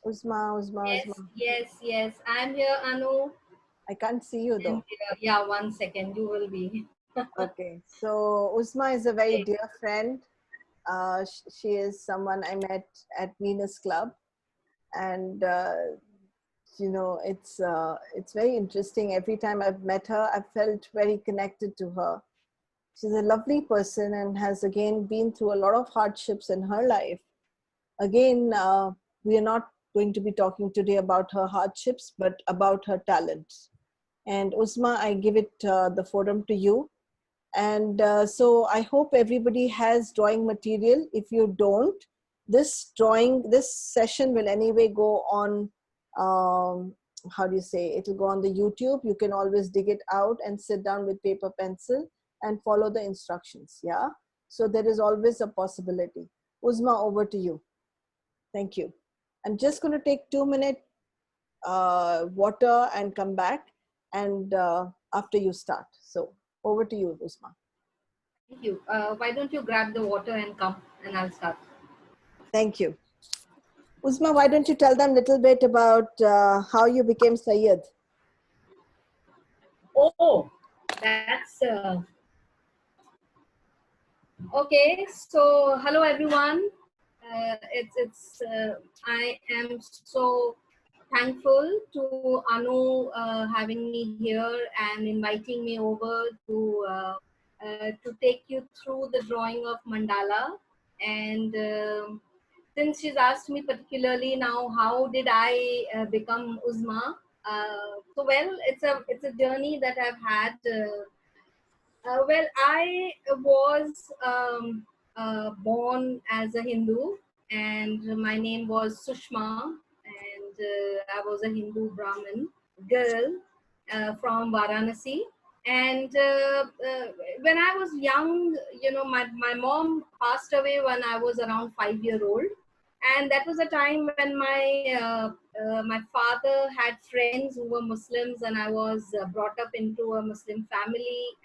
Uzma. Yes. I'm here, Anu. I can't see you And though. yeah, 1 second, you will be. Okay, so Uzma is a very Okay. dear friend. She is someone I met at Venus Club, and it's very interesting. Every time I've met her, I've felt very connected to her. She's a lovely person and has again been through a lot of hardships in her life. Again, we are not going to be talking today about her hardships, but about her talents. And Uzma, I give it the forum to you. And so I hope everybody has drawing material. If you don't, this session will anyway go on, how do you say, it'll go on the YouTube. You can always dig it out and sit down with paper, pencil and follow the instructions. Yeah. So there is always a possibility. Uzma, over to you. Thank you. I'm just going to take 2 minutes water and come back and after you start. So over to you, Uzma. Thank you. Why don't you grab the water and come, and I'll start. Thank you. Uzma, why don't you tell them a little bit about how you became Sayyid? Oh, that's okay. So, hello everyone. I am so thankful to Anu having me here and inviting me over to take you through the drawing of mandala. And since she's asked me particularly now, how did I become Uzma? It's a journey that I've had. I was born as a Hindu, and my name was Sushma, and I was a Hindu Brahmin girl from Varanasi. And when I was young, my mom passed away when I was around 5 year old, and that was a time when my father had friends who were Muslims, and I was brought up into a Muslim family,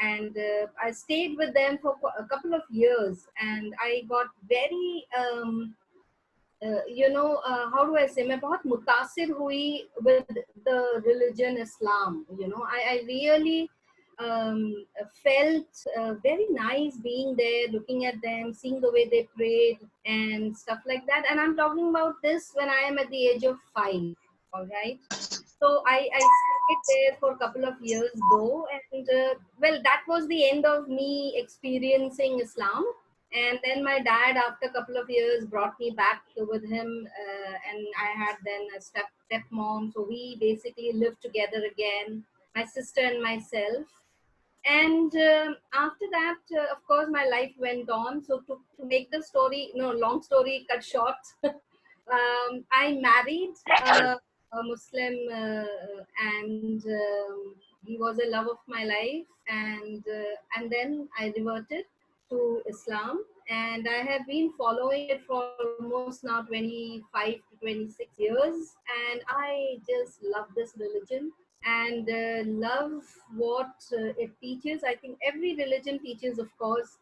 and I stayed with them for a couple of years, and I got very how do I say, मैं बहुत मुतासिर हुई with the religion Islam. I really felt very nice being there, looking at them, seeing the way they prayed and stuff like that. And I'm talking about this when I am at the age of 5. All right. So I stayed there for a couple of years though, and that was the end of me experiencing Islam. And then my dad, after a couple of years, brought me back with him, and I had then a stepmom. So we basically lived together again, my sister and myself. And after that, of course, my life went on. So to make the story, no, long story cut short, I married a Muslim, and he was a love of my life. And then I reverted to Islam, and I have been following it for almost now 25 to 26 years, and I just love this religion and love what it teaches. I think every religion teaches, of course,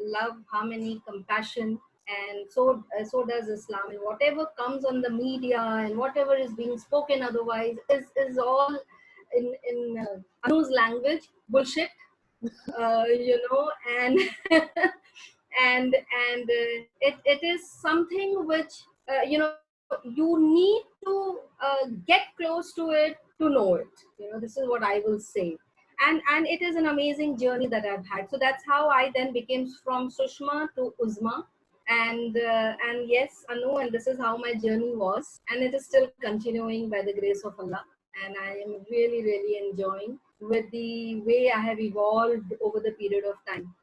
love, harmony, compassion, and so does Islam. And whatever comes on the media and whatever is being spoken otherwise is all in Anu's language, bullshit. And it is something which you need to get close to it to know it. This is what I will say. And it is an amazing journey that I've had. So that's how I then became from Sushma to Uzma. And yes, Anu, and this is how my journey was, and it is still continuing by the grace of Allah. And I am really, really enjoying with the way I have evolved over the period of time.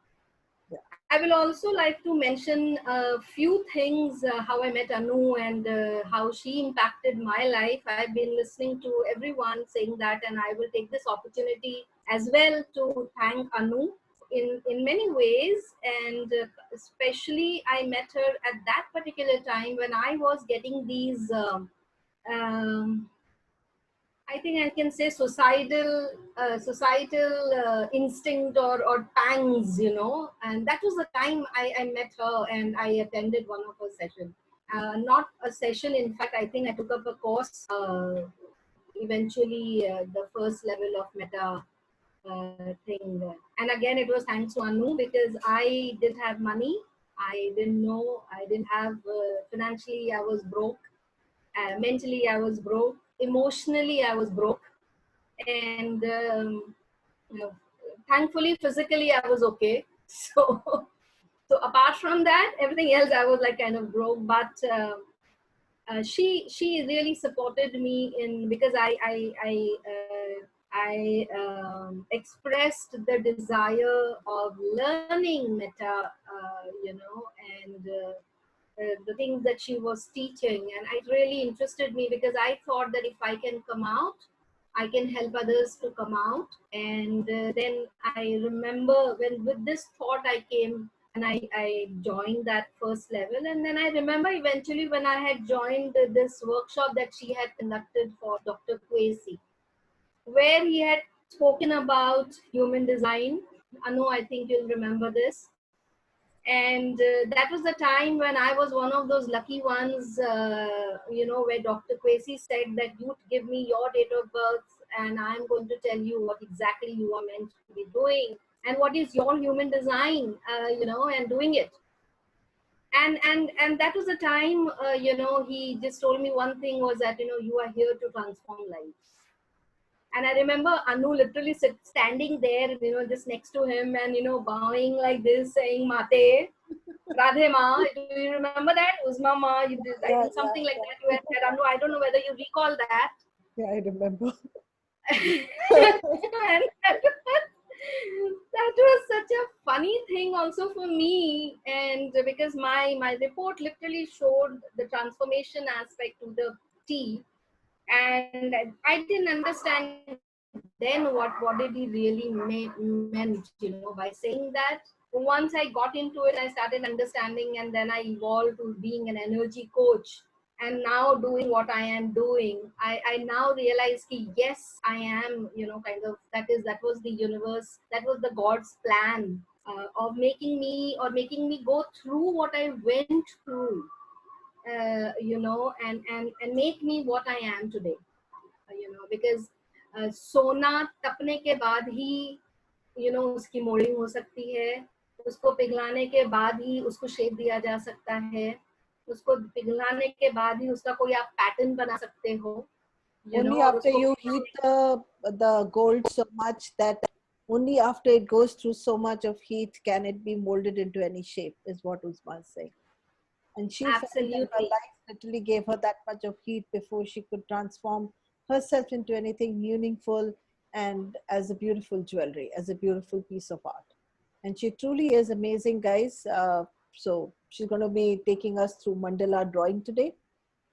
I will also like to mention a few things, how I met Anu and how she impacted my life. I've been listening to everyone saying that, and I will take this opportunity as well to thank Anu in many ways. And especially, I met her at that particular time when I was getting these. Um, I think I can say societal instinct or pangs, you know. And that was the time I met her and I attended one of her sessions. Not a session, in fact, I think I took up a course. Eventually, the first level of meta thing. And again, it was thanks to Anu because I didn't have money. I didn't know. I didn't have financially. I was broke. Mentally, I was broke. Emotionally, I was broke. And you know, thankfully, physically, I was okay. So, so apart from that, everything else, I was like kind of broke. But she really supported me in because I expressed the desire of learning meta, you know, and the things that she was teaching, and it really interested me because I thought that if I can come out, I can help others to come out. And then I remember when with this thought I came and I joined that first level. And then I remember eventually when I had joined this workshop that she had conducted for Dr. Kwesi, where he had spoken about human design. Anu, I think you'll remember this. And that was the time when I was one of those lucky ones, you know, where Dr. Kwesi said that you give me your date of birth and I'm going to tell you what exactly you are meant to be doing and what is your human design, you know, and doing it. And that was the time, you know, he just told me one thing was that, you know, you are here to transform lives. And I remember Anu literally standing there, you know, just next to him and, you know, bowing like this, saying, Mate, Radhe Ma. Do you remember that? Uzma Ma, you did, I Yeah, think something like yeah, that you had said, Anu. I don't know whether you recall that. yeah, I remember. And that was such a funny thing also for me. And because my report literally showed the transformation aspect to the T. And I didn't understand then what did he really meant, you know, by saying that. Once I got into it, I started understanding, and then I evolved to being an energy coach. And now doing what I am doing, I now realize that yes, I am, you know, kind of that was the universe, that was the God's plan of making me go through what I went through, you know, and make me what I am today. You know, because सोना तपने के बाद ही, you know, उसकी moulding हो सकती है, उसको पिघलाने के बाद ही उसको शेप दिया जा सकता है, उसको पिघलाने के बाद ही उसका कोई आप पैटर्न बना सकते हो, you know, Only और after उसको you heat the gold so much that only after it goes through so much of heat can it be molded into any shape, is what Uzma is saying. And she felt that her absolutely. life literally gave her that much of heat before she could transform herself into anything meaningful and as a beautiful jewelry, as a beautiful piece of art. And she truly is amazing, guys. So she's going to be taking us through mandala drawing today.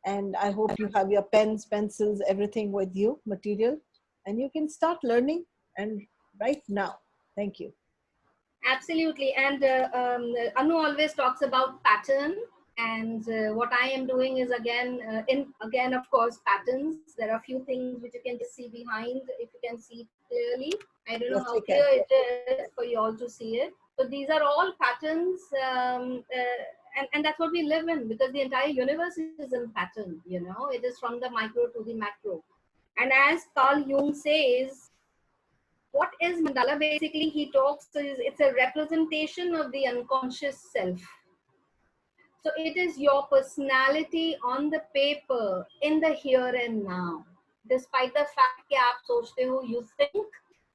And I hope you have your pens, pencils, everything with you, material, and you can start learning and right now. Thank you. Absolutely. And Anu always talks about pattern. And what I am doing is again, of course, patterns. There are a few things which you can just see behind, if you can see it clearly. I don't know Yes, how we clear can. it is for you all to see it. So these are all patterns. And that's what we live in, because the entire universe is in pattern, you know, it is from the micro to the macro. And as Carl Jung says, what is mandala? Basically, he talks is it's a representation of the unconscious self. So it is your personality on the paper in the here and now. Despite the fact that आप सोचते हो, you think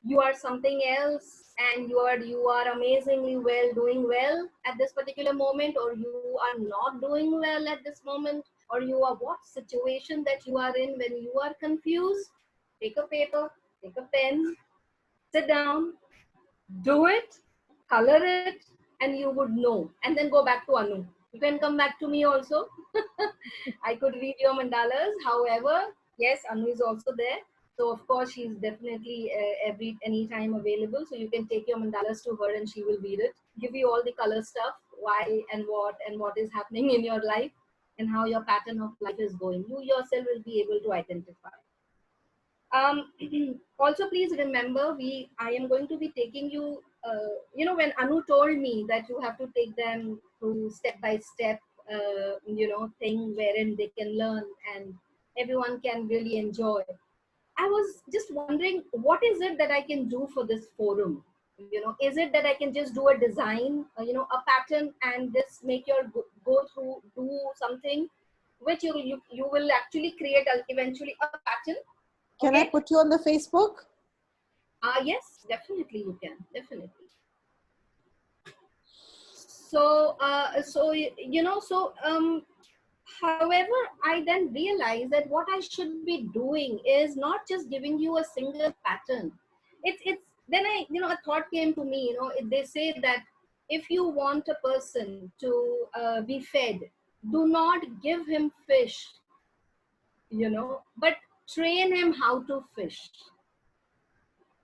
you are something else and you are amazingly well, doing well at this particular moment, or you are not doing well at this moment, or you are what situation that you are in when you are confused. Take a paper, take a pen, sit down, do it, color it, and you would know. And then go back to Anu. You can come back to me also. I could read your mandalas. However, yes, Anu is also there. So of course, she's definitely anytime available. So you can take your mandalas to her and she will read it, give you all the color stuff, why and what is happening in your life, and how your pattern of life is going. You yourself will be able to identify. Also, please remember, I am going to be taking you. When Anu told me that you have to take them through step by step, thing wherein they can learn and everyone can really enjoy. I was just wondering, what is it that I can do for this forum? Is it that I can just do a design, a pattern, and just make your go through, do something, which you will actually create eventually a pattern. Can I Okay. put you on the Facebook? Yes, definitely you can. Definitely. So, however, I then realized that what I should be doing is not just giving you a single pattern. It's then a thought came to me. They say that if you want a person to be fed, do not give him fish, but train him how to fish.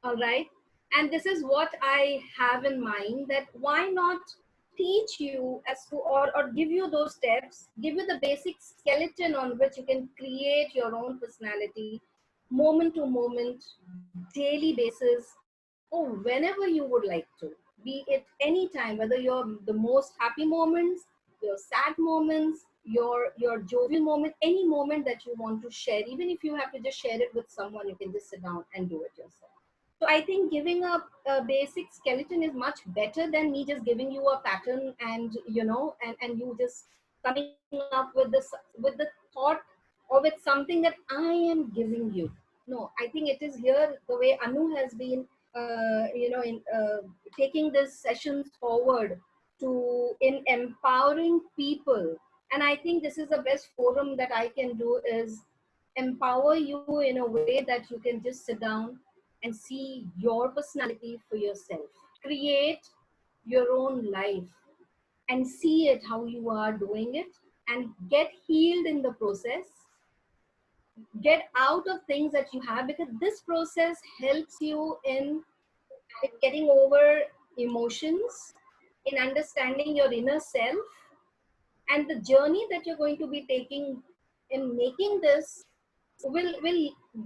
All right. And this is what I have in mind, that why not teach you as to, or give you those steps, give you the basic skeleton on which you can create your own personality, moment to moment, daily basis, or whenever you would like to, be it any time, whether you're the most happy moments, your sad moments, your jovial moment, any moment that you want to share. Even if you have to just share it with someone, you can just sit down and do it yourself. So I think giving a basic skeleton is much better than me just giving you a pattern, and and you just coming up with with the thought or with something that I am giving you. No, I think it is here the way Anu has been, in taking these sessions forward to in empowering people. And I think this is the best forum that I can do, is empower you in a way that you can just sit down and see your personality for yourself. Create your own life and see it how you are doing it, and get healed in the process. Get out of things that you have, because this process helps you in getting over emotions, in understanding your inner self, and the journey that you're going to be taking in making this will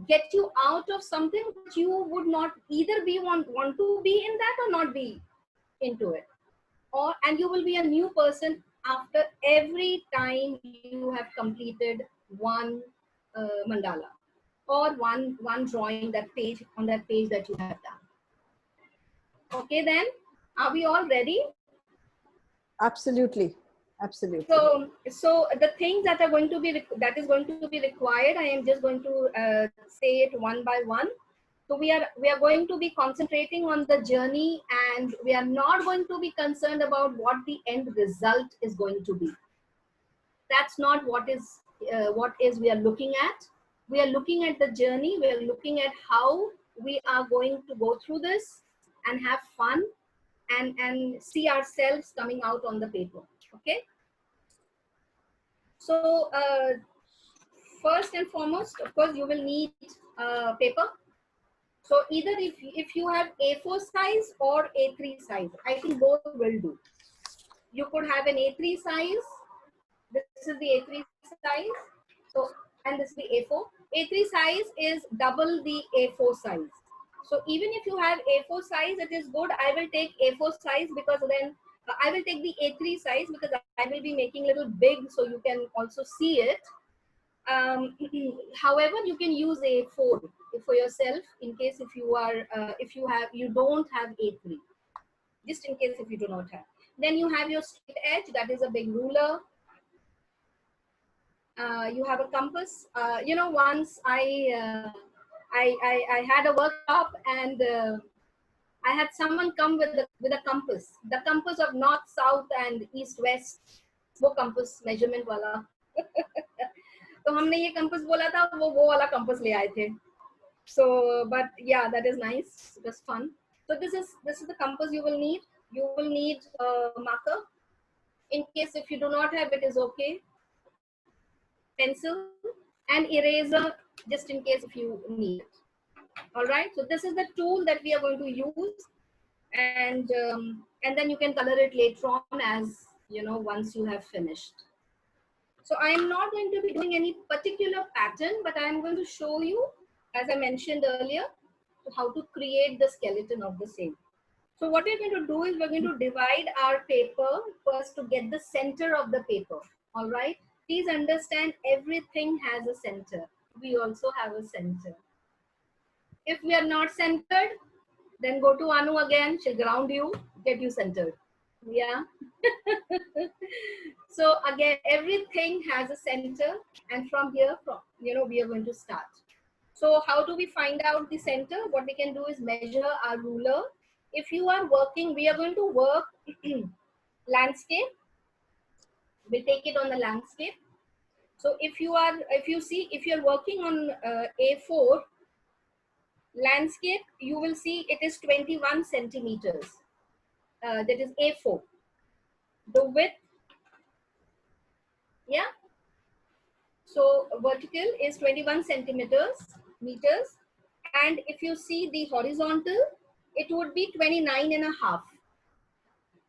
get you out of something that you would not either be want to be in that or not be into it, or and you will be a new person after every time you have completed one mandala, or one drawing, that page, on that page that you have done. Okay, then, are we all ready? Absolutely. Absolutely. So the things that are going to be that is going to be required, I am just going to say it one by one. So we are going to be concentrating on the journey, and we are not going to be concerned about what the end result is going to be. That's not what is we are looking at. We are looking at the journey. We are looking at how we are going to go through this and have fun, and see ourselves coming out on the paper. Okay. So first and foremost, of course, you will need paper. So either if you have A4 size or A3 size, I think both will do. You could have an A3 size. This is the A3 size. So, and this is the A4. A3 size is double the A4 size. So even if you have A4 size, it is good. I will take A4 size, because then I will take the A3 size, because I will be making a little big so you can also see it. However, you can use A4 for yourself, in case if you are if you don't have A3, just in case if you do not have. Then you have your straight edge, that is a big ruler. You have a compass. Once I had a workshop, and I had someone come with a compass, the compass of north, south, and east, west. वो compass measurement वाला. तो हमने ये compass बोला था, वो वाला compass ले आए थे. So, but yeah, that is nice. It was fun. So this is the compass you will need. You will need a marker. In case if you do not have, it is okay. Pencil and eraser, just in case if you need it. All right. So this is the tool that we are going to use, and then you can color it later on, as once you have finished. So I am not going to be doing any particular pattern, but I am going to show you as I mentioned earlier, how to create the skeleton of the same. So what we're going to do is we're going to divide our paper first to get the center of the paper. All right. Please understand, everything has a center. We also have a center. If we are not centered, then go to Anu again. She'll ground you, get you centered. Yeah. So again, everything has a center, and from here, we are going to start. So how do we find out the center? What we can do is measure our ruler. If you are working, we are going to work landscape. We'll take it on the landscape. So if you're working on A4 landscape, you will see it is 21 centimeters. That is A4. The width, yeah. So vertical is 21 centimeters meters, and if you see the horizontal, it would be 29 and a half.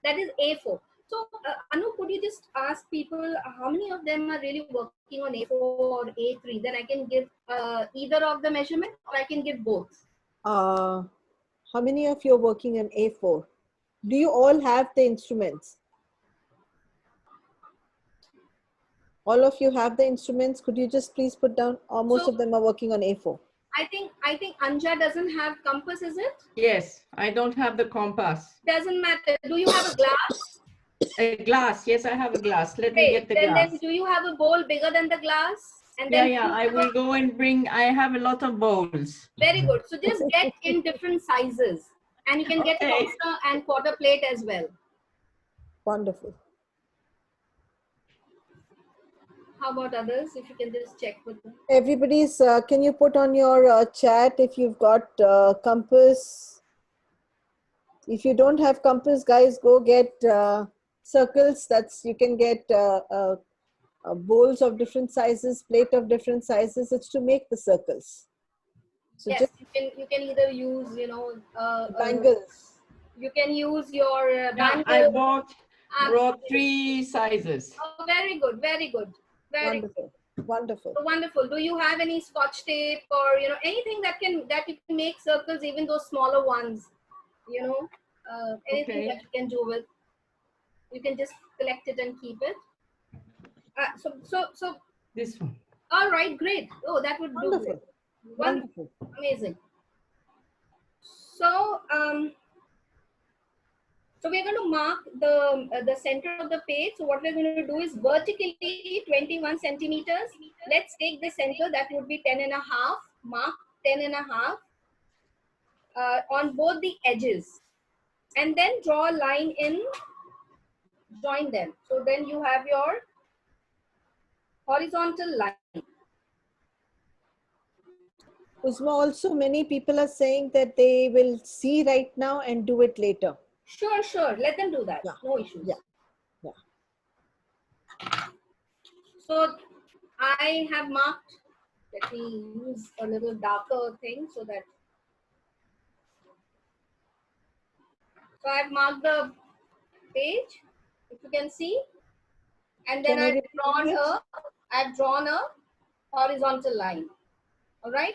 That is A4. So Anu, could you just ask people how many of them are really working on A4 or A3? Then I can give either of the measurement, or I can give both. How many of you are working on A4? Do you all have the instruments? All of you have the instruments. Could you just please put down, or most of them are working on A4? I think Anja doesn't have compass, is it? Yes, I don't have the compass. Doesn't matter. Do you have a glass? A glass. Yes, I have a glass. Let me get the glass. Then do you have a bowl bigger than the glass? And Yeah, then yeah, I will go and bring, I have a lot of bowls. Very good. So just get in different sizes, and you can get saucer and quarter plate as well. Wonderful. How about others? If you can just check with them. Everybody's, can you put on your chat if you've got compass? If you don't have compass, guys, go get circles. You can get bowls of different sizes, plate of different sizes. It's to make the circles. So yes, just you can either use bangles. You can use your Yeah, I brought 3 sizes. Oh, very good, very good, very wonderful, wonderful. So wonderful. Do you have any Scotch tape or anything that you can make circles, even those smaller ones? Anything that you can do with. You can just collect it and keep it. So this one. All right, great. Oh, that would do great. Wonderful. Amazing. So so we're going to mark the center of the page. So what we're going to do is vertically 21 centimeters. Let's take the center, that would be 10 and a half. Mark 10 and a half on both the edges, and then draw a line in, join them. So then you have your horizontal line. Uzma, also many people are saying that they will see right now and do it later. Sure. Let them do that. Yeah. No issues. Yeah. So I have marked, let me use a little darker thing so that. So I've marked the page, if you can see. And then I've drawn a horizontal line. All right.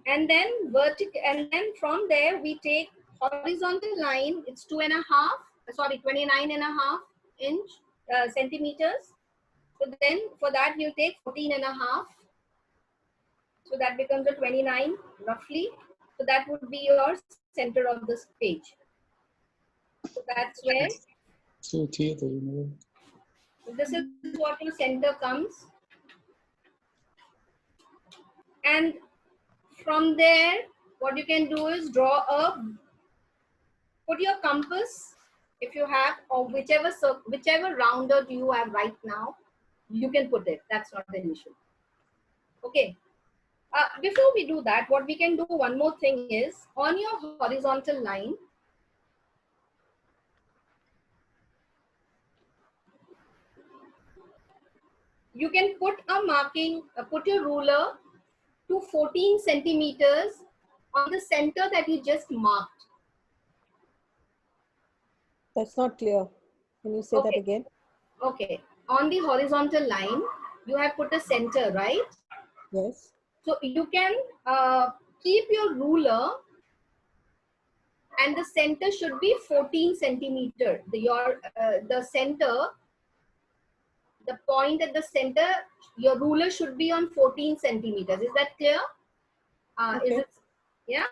And then vertical, and then from there we take horizontal line. It's 29 and a half centimeters. So then for that you take 14 and a half. So that becomes a 29 roughly. So that would be your center of this page. So that's where. So this is what your center comes. And from there, what you can do is put your compass, if you have, or whichever rounder you have right now, you can put it. That's not an issue. Okay. Before we do that, what we can do, one more thing is, on your horizontal line, you can put a marking, put your ruler to 14 centimeters on the center that you just marked. That's not clear. Can you say that again? Okay. On the horizontal line, you have put a center, right? Yes. So you can keep your ruler, and the center should be 14 centimeter. The center, the point at the center, your ruler should be on 14 centimeters. Is that clear? Is Okay. it? Yeah.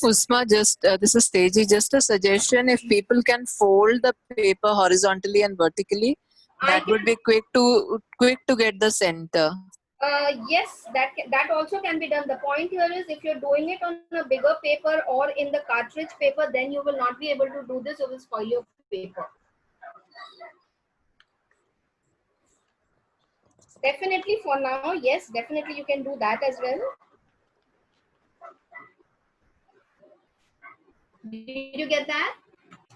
Usma, just this is Teji. Just a suggestion: if people can fold the paper horizontally and vertically, that would be quick to get the center. Yes, that also can be done. The point here is, if you're doing it on a bigger paper or in the cartridge paper, then you will not be able to do this. You will spoil your paper. Definitely for now, yes, definitely you can do that as well. Did you get that?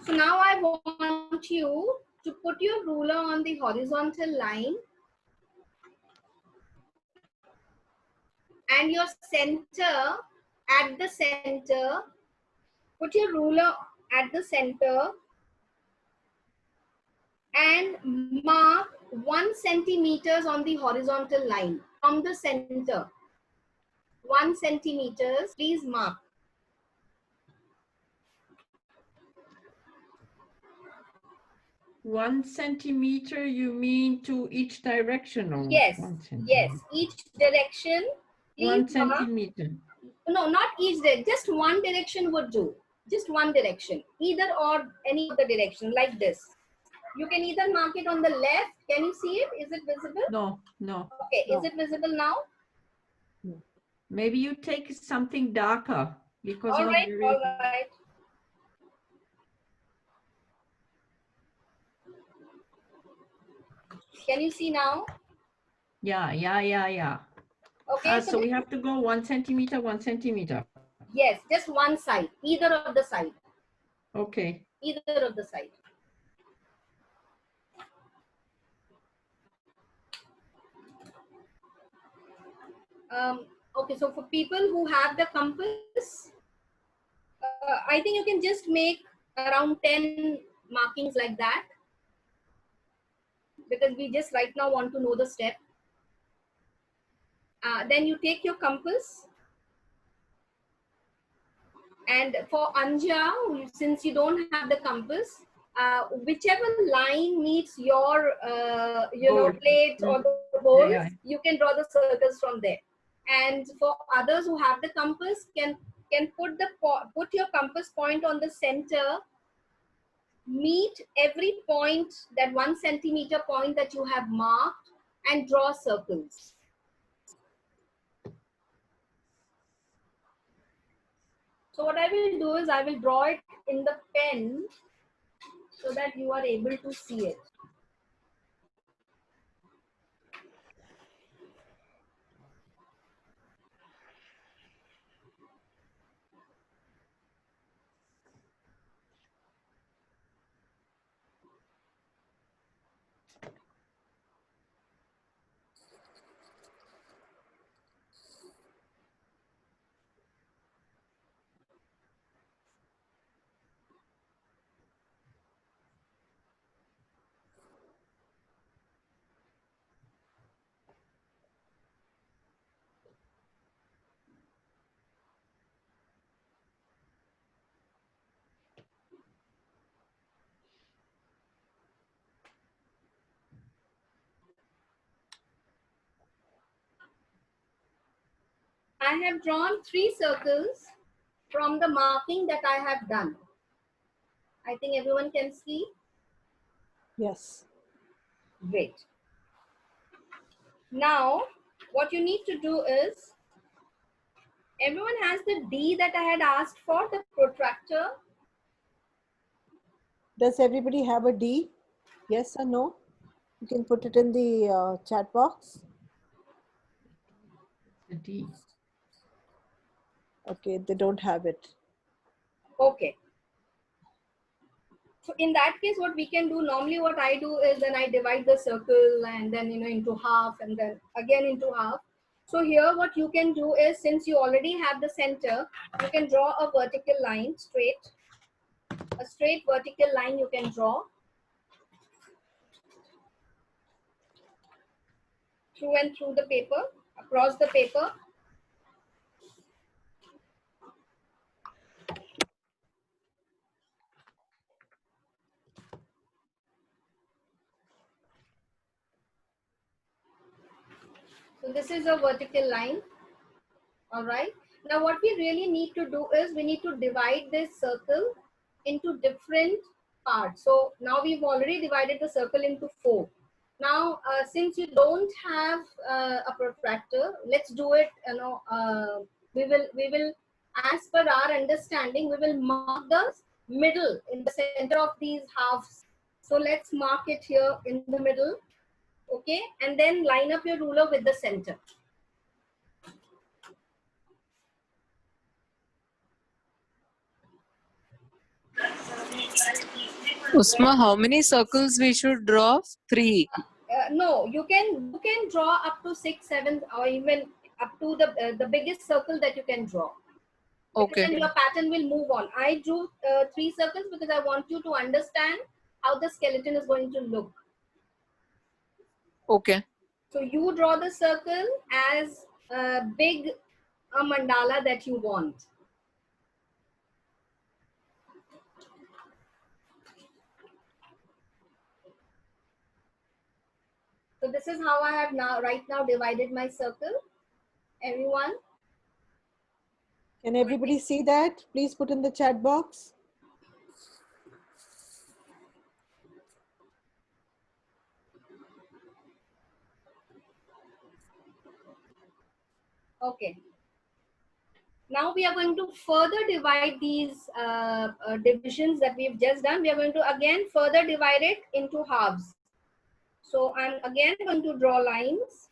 So now I want you to put your ruler on the horizontal line, and your center, at the center, put your ruler at the center and mark 1 centimeters on the horizontal line from the center. 1 centimeters, please mark. One centimeter, you mean to each direction, or Yes, yes, each direction. One Please mark. centimeter. No, not each direction, just one direction would do. Just one direction, either or any of the direction, like this. You can either mark it on the left. Can you see it? Is it visible? No, no. Okay, No. is it visible now? Maybe you take something darker because All not right, very. all right. Can you see now? Yeah. Okay, So we have to go 1 centimeter, 1 centimeter. yes, just one side, either of the side, Okay. either of the side. Okay, so for people who have the compass, I think you can just make around 10 markings like that, because we just right now want to know the step. Then you take your compass, and for Anja, since you don't have the compass, whichever line meets your Board. plate or the bowls, Yeah. you can draw the circles from there. And for others who have the compass, can put your compass point on the center, meet every point, that 1 centimeter point that you have marked, and draw circles. So what I will do is I will draw it in the pen so that you are able to see it. I have drawn 3 circles from the marking that I have done. I think everyone can see. Yes. Great. Now, what you need to do is, everyone has the D that I had asked for, the protractor. Does everybody have a D? Yes or no? You can put it in the chat box. The D. Okay, they don't have it. Okay. So in that case, what we can do, normally what I do is, then I divide the circle and then, into half, and then again into half. So here what you can do is, since you already have the center, you can draw a vertical line straight. A straight vertical line you can draw through and through the paper. across the paper. So this is a vertical line. All right. Now what we really need to do is we need to divide this circle into different parts. So now we've already divided the circle into 4. Now, since you don't have a protractor, let's do it. We will, as per our understanding, we will mark the middle in the center of these halves. So let's mark it here in the middle, okay? And then line up your ruler with the center. Usma, how many circles we should draw? 3. No, you can draw up to 6, 7, or even up to the biggest circle that you can draw. Okay. Then your pattern will move on. I drew 3 circles because I want you to understand how the skeleton is going to look. Okay. So you draw the circle as big a mandala that you want. So this is how I have right now divided my circle. Everyone? Can everybody see that? Please put in the chat box. Okay. Now we are going to further divide these divisions that we've just done. We are going to again further divide it into halves. So I'm again going to draw lines.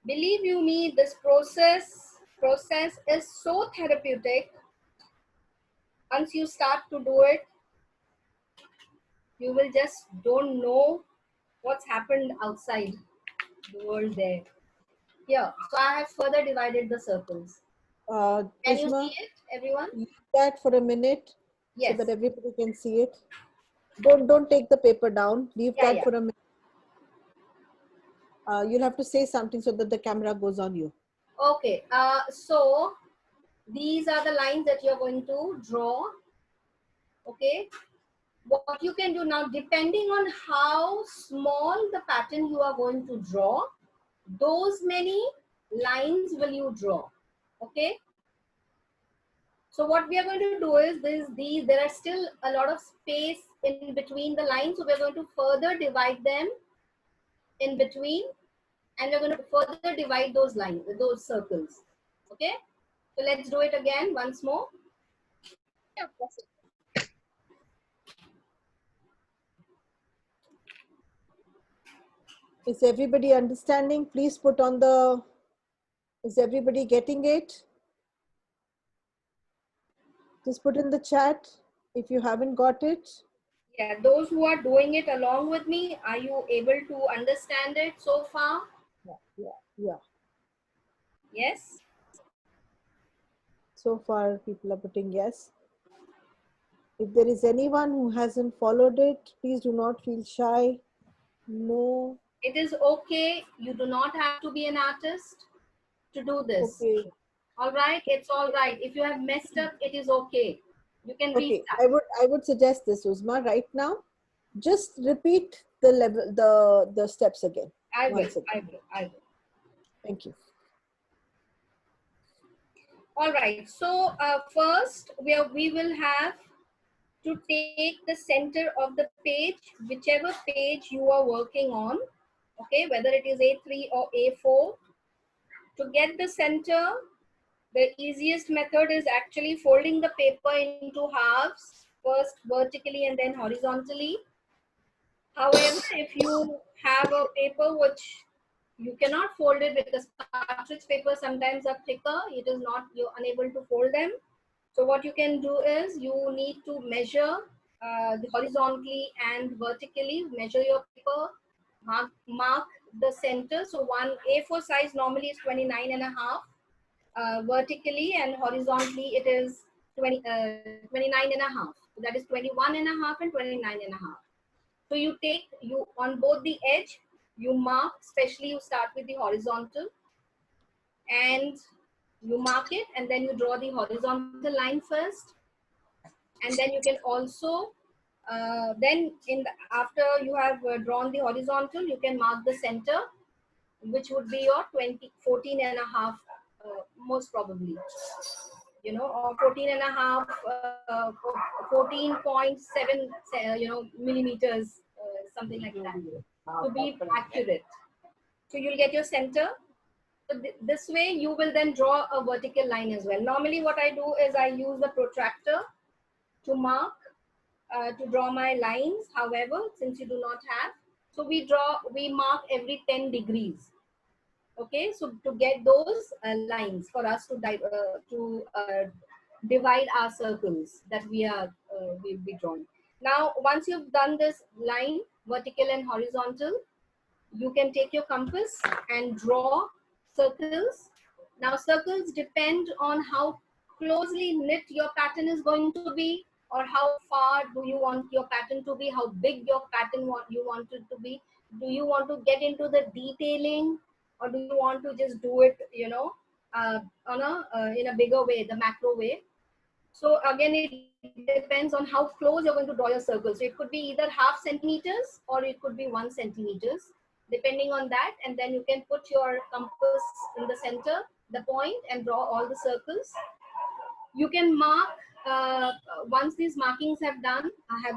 Believe you me, this process is so therapeutic. Once you start to do it, you will just don't know what's happened outside the world there. Here, so I have further divided the circles. Can you Usma, see it, everyone? leave that for a minute Yes. so that everybody can see it. Don't take the paper down. Leave Yeah, that yeah. for a minute. You'll have to say something so that the camera goes on you. Okay, so these are the lines that you're going to draw. Okay, what you can do now, depending on how small the pattern you are going to draw, those many lines will you draw. Okay, so what we are going to do is there are still a lot of space in between the lines, so we're going to further divide them in between, and we're going to further divide those lines, those circles. Okay, so let's do it again once more. Is everybody understanding? Please put on the, is everybody getting it? Just put in the chat if you haven't got it. Yeah, those who are doing it along with me, are you able to understand it so far? Yeah. Yes? So far, people are putting yes. If there is anyone who hasn't followed it, please do not feel shy. No. It is okay. You do not have to be an artist to do this. Okay. All right? It's all right. If you have messed up, it is okay. You can Okay. restart. I would suggest this, Uzma, right now. Just repeat the level, the steps again. I will. Thank you. All right. So first, we will have to take the center of the page, whichever page you are working on. Okay, whether it is A3 or A4. To get the center, the easiest method is actually folding the paper into halves, first vertically and then horizontally. However, if you have a paper which you cannot fold it because cartridge paper sometimes are thicker, you're unable to fold them. So what you can do is you need to measure the horizontally and vertically. Measure your paper, mark the center. So one A4 size normally is 29 and a half. Vertically and horizontally it is 29 and a half. So that is 21 and a half and 29 and a half. So you take, you on both the edge, you mark, especially you start with the horizontal and you mark it, and then you draw the horizontal line first. And then you can also, then after you have drawn the horizontal, you can mark the center, which would be your 14 and a half, most probably, you know, or 14 and a half, 14.7, you know, millimeters, something like that, to be accurate. So you'll get your center. So this way you will then draw a vertical line as well. Normally what I do is I use the protractor to mark, to draw my lines. However, since you do not have, so we mark every 10 degrees. Okay, so to get those lines for us to divide our circles that we'll be drawing. Now, once you've done this line, vertical and horizontal, you can take your compass and draw circles. Now, circles depend on how closely knit your pattern is going to be, or how far do you want your pattern to be, how big your pattern you want it to be. Do you want to get into the detailing, or do you want to just do it, you know, in a bigger way, the macro way? So again, it depends on how close you're going to draw your circle. So it could be either half centimeters or it could be 1 centimeters, depending on that. And then you can put your compass in the center, the point, and draw all the circles. You can mark, once these markings have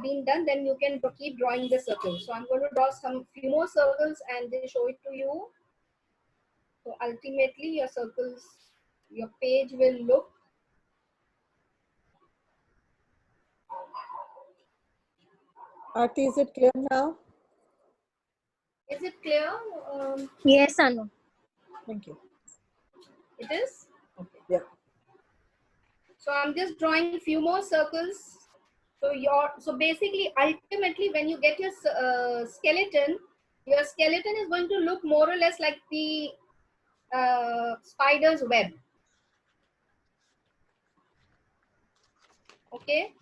been done, then you can keep drawing the circles. So I'm going to draw few more circles and then show it to you. So ultimately your circles, your page will look. Aarti, is it clear now? Is it clear? Yes, Anu. Thank you. It is? Okay. Yeah. So I'm just drawing a few more circles. So basically, ultimately, when you get your skeleton is going to look more or less like the spider's web. Okay.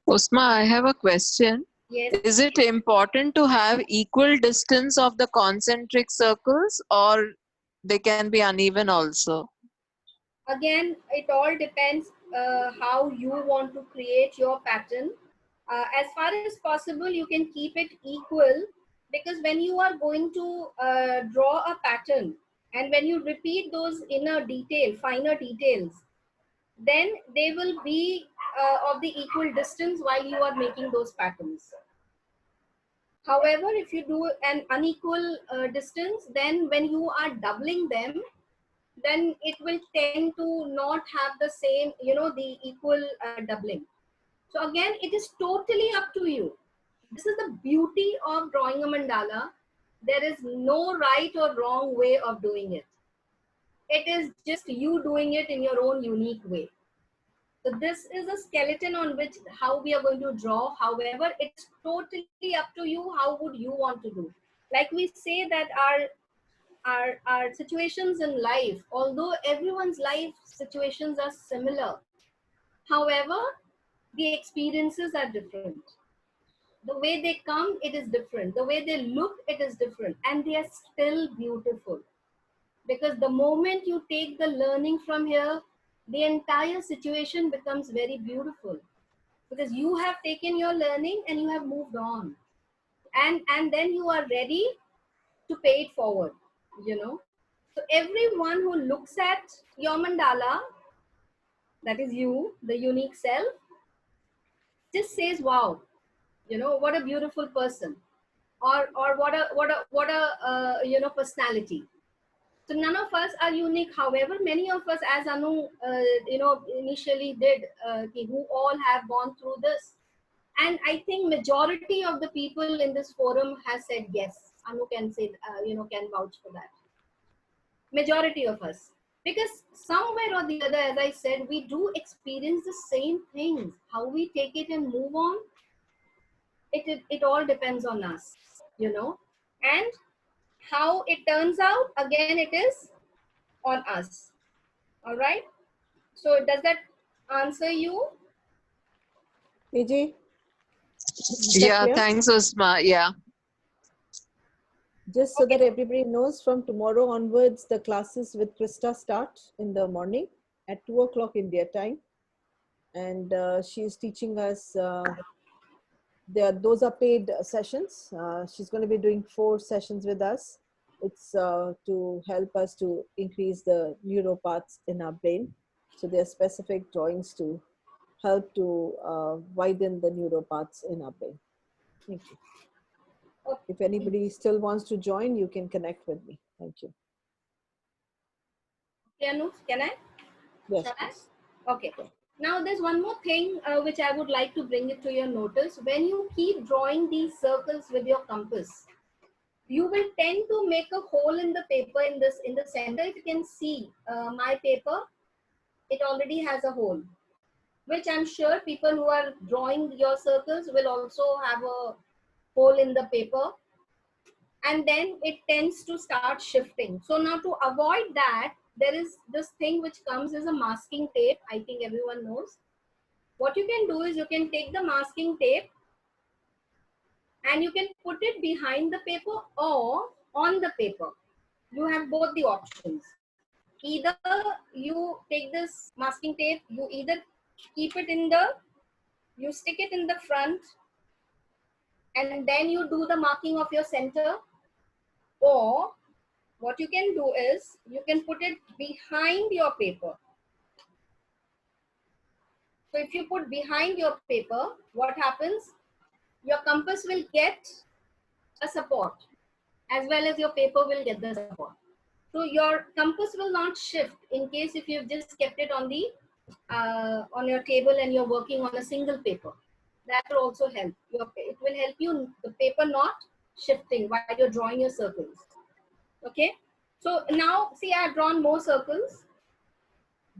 Usma, I have a question. Yes. Is it important to have equal distance of the concentric circles, or they can be uneven also? Again, it all depends how you want to create your pattern. As far as possible, you can keep it equal, because when you are going to draw a pattern and when you repeat those finer details, then they will be of the equal distance while you are making those patterns. However, if you do an unequal distance, then when you are doubling them, then it will tend to not have the same, you know, the equal doubling. So again, it is totally up to you. This is the beauty of drawing a mandala. There is no right or wrong way of doing it. It is just you doing it in your own unique way. So this is a skeleton on which how we are going to draw. However, it's totally up to you. How would you want to do? Like we say that our situations in life, although everyone's life situations are similar, however, the experiences are different. The way they come, it is different. The way they look, it is different. And they are still beautiful. Because the moment you take the learning from here, the entire situation becomes very beautiful. Because you have taken your learning and you have moved on. And then you are ready to pay it forward, you know. So everyone who looks at your mandala, that is you, the unique self, just says, wow, you know, what a beautiful person, or what a you know, personality. So none of us are unique. However, many of us, as Anu you know, initially did, who all have gone through this, and I think majority of the people in this forum has said yes. Anu can say, you know, can vouch for that. Majority of us. Because somewhere or the other, as I said, we do experience the same things. How we take it and move on, it all depends on us, you know. And how it turns out, again, it is on us. All right. So does that answer you? AJ, is that Yeah, clear? thanks, Usma. Yeah. Just so that everybody knows, from tomorrow onwards, the classes with Krista start in the morning at 2 o'clock India time. And she's teaching us, those are paid sessions. She's going to be doing 4 sessions with us. It's to help us to increase the neuropaths in our brain. So there are specific drawings to help to widen the neuropaths in our brain. Thank you. If anybody still wants to join, you can connect with me. Thank you. Anu, can I? Yes, Shall I? please. Okay. Now there's one more thing which I would like to bring it to your notice. When you keep drawing these circles with your compass, you will tend to make a hole in the paper in the center. If you can see my paper, it already has a hole, which I'm sure people who are drawing your circles will also have a hole in the paper, and then it tends to start shifting. So now to avoid that, there is this thing which comes as a masking tape. I think everyone knows. What you can do is you can take the masking tape and you can put it behind the paper or on the paper. You have both the options. Either you take this masking tape, you either keep it you stick it in the front and then you do the marking of your center, or what you can do is you can put it behind your paper. So if you put behind your paper, what happens? Your compass will get a support as well as your paper will get the support. So your compass will not shift in case if you've just kept it on your table and you're working on a single paper. That will also help. It will help you, the paper not shifting while you're drawing your circles. Okay. So now see, I've drawn more circles.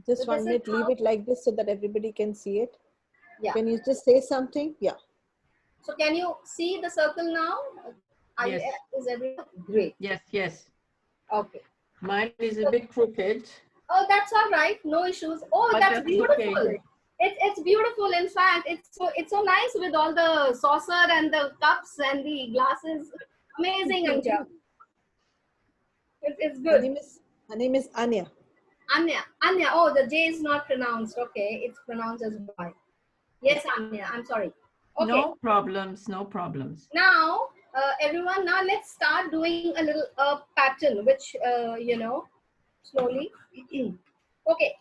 Just So 1 minute, leave it like this so that everybody can see it. Yeah. Can you just say something? Yeah. So can you see the circle now? Yes. Is everything great? Yes, yes. Okay. Mine is a bit crooked. Oh, that's all right. No issues. Oh, But that's that's beautiful. okay. It's beautiful. In fact, it's so nice with all the saucer and the cups and the glasses. Amazing, Anja. It's Her good. name is Anya. Anya. Anya. Oh, the J is not pronounced. Okay, it's pronounced as Y. Yes, Anya. I'm sorry. Okay. No problems, no problems. Now, everyone, now let's start doing a little pattern, which, slowly. Okay.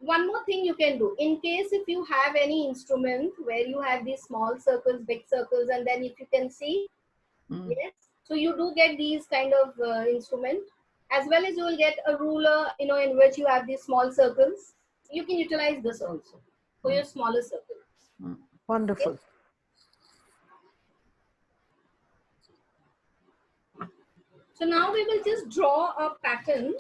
One more thing you can do. In case if you have any instrument where you have these small circles, big circles, and then if you can see, yes. So you do get these kind of instrument, as well as you will get a ruler, in which you have these small circles. You can utilize this also for your smaller circles. Wonderful. Okay. So now we will just draw a pattern.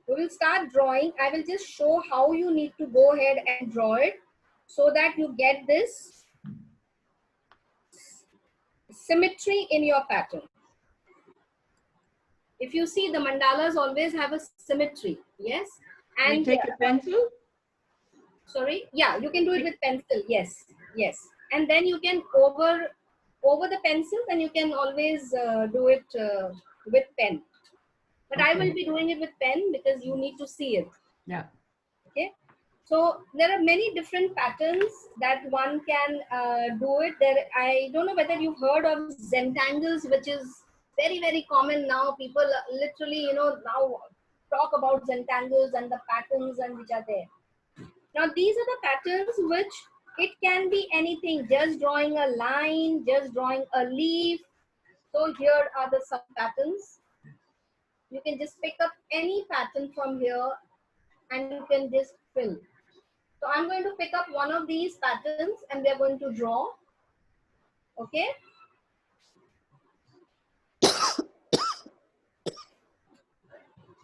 We will start drawing. I will just show how you need to go ahead and draw it so that you get this symmetry in your pattern. If you see, the mandalas always have a symmetry. Yes. And we take a pencil? Sorry. Yeah, you can do it with pencil. Yes. Yes. And then you can over the pencil, and you can always do it with pen. But I will be doing it with pen because you need to see it. Yeah. Okay. So there are many different patterns that one can do it. I don't know whether you've heard of Zentangles, which is very, very common now. People literally, now talk about Zentangles and the patterns and which are there. Now these are the patterns which it can be anything, just drawing a line, just drawing a leaf. So here are some patterns. You can just pick up any pattern from here and you can just fill. So I'm going to pick up one of these patterns and we are going to draw. Okay.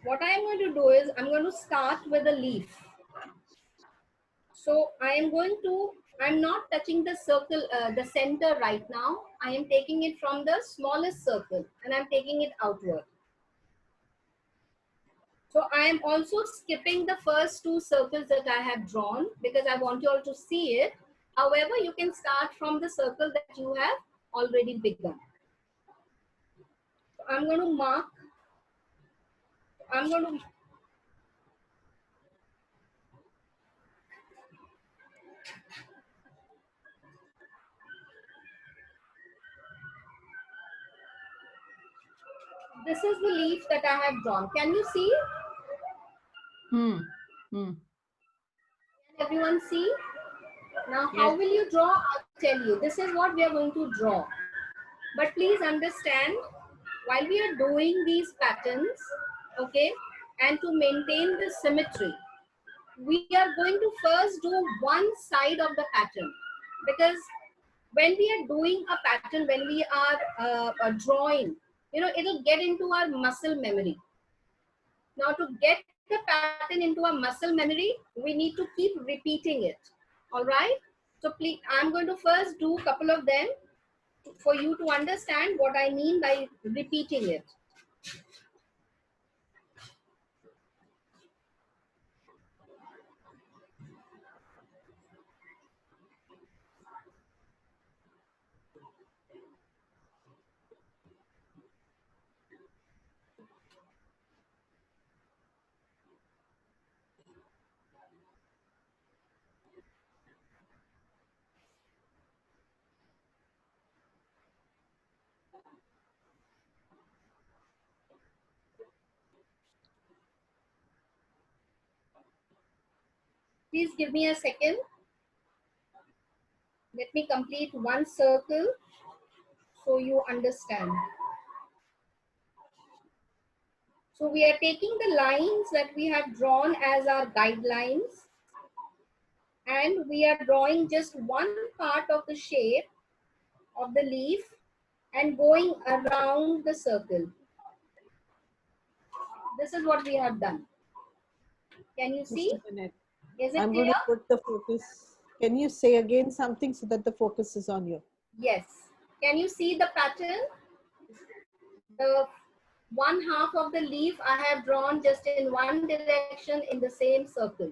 what I am going to do is I'm going to start with a leaf. So I'm not touching the circle, the center right now. I am taking it from the smallest circle and I'm taking it outward. So I am also skipping the first two circles that I have drawn because I want you all to see it. However, you can start from the circle that you have already begun. So I'm going to mark, I'm going to this is the leaf that I have drawn. Can you see? Hmm. Hmm. Can everyone see? Now, how Yes. will you draw? I'll tell you. This is what we are going to draw. But please understand, while we are doing these patterns, okay, and to maintain the symmetry, we are going to first do one side of the pattern. Because when we are doing a pattern, when we are drawing, you know, it'll get into our muscle memory. Now, to get the pattern into our muscle memory, we need to keep repeating it. All right? So please, I'm going to first do a couple of them for you to understand what I mean by repeating it. Please give me a second. Let me complete one circle so you understand. So we are taking the lines that we have drawn as our guidelines, and we are drawing just one part of the shape of the leaf and going around the circle. This is what we have done. Can you see? Just a minute. Is it I'm going clear? to put the focus. Can you say again something so that the focus is on you? Yes. Can you see the pattern? The one half of the leaf I have drawn just in one direction in the same circle.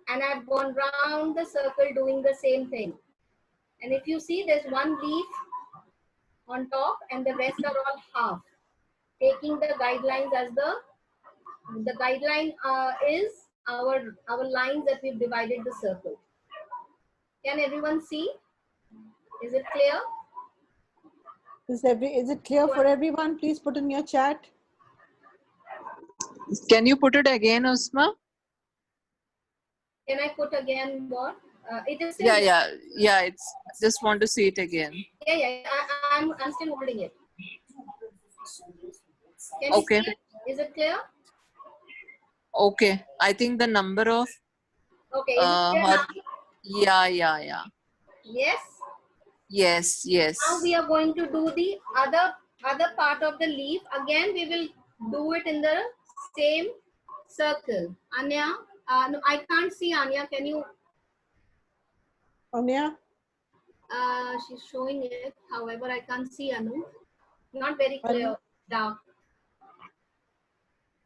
And I've gone round the circle doing the same thing. And if you see, there's one leaf on top and the rest are all half. Taking the guidelines as the guideline is our lines that we've divided the circle. Can everyone see? Is it clear? Is it clear for everyone? Please put in your chat. Can you put it again, Usma? Can I put again what? It is still Yeah. It's just want to see it again. Yeah. I'm still holding it. Can you Okay. see it? Is it clear? Okay. I think the number of Okay. Is it clear now? yeah. Yes. Yes. Now we are going to do the other part of the leaf. Again, we will do it in the same circle. Anya, no, I can't see Anya. Can you? Anya? She's showing it. However, I can't see Anu. Not very clear. Dark.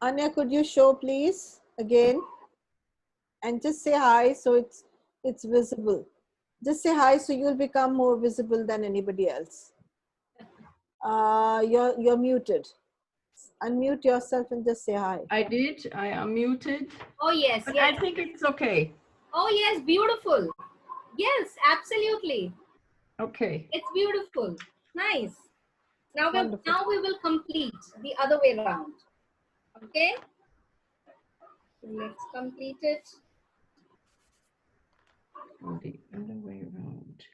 Anya, could you show please again? And just say hi so it's visible. Just say hi so you'll become more visible than anybody else. You're muted. Unmute yourself and just say hi. I did. I unmuted. Oh yes, But yes. I think it's okay. Oh yes, beautiful. Yes, absolutely. Okay. It's beautiful. Nice. Now Wonderful. we will complete the other way around. Okay. Let's complete it. Oh, the other way around.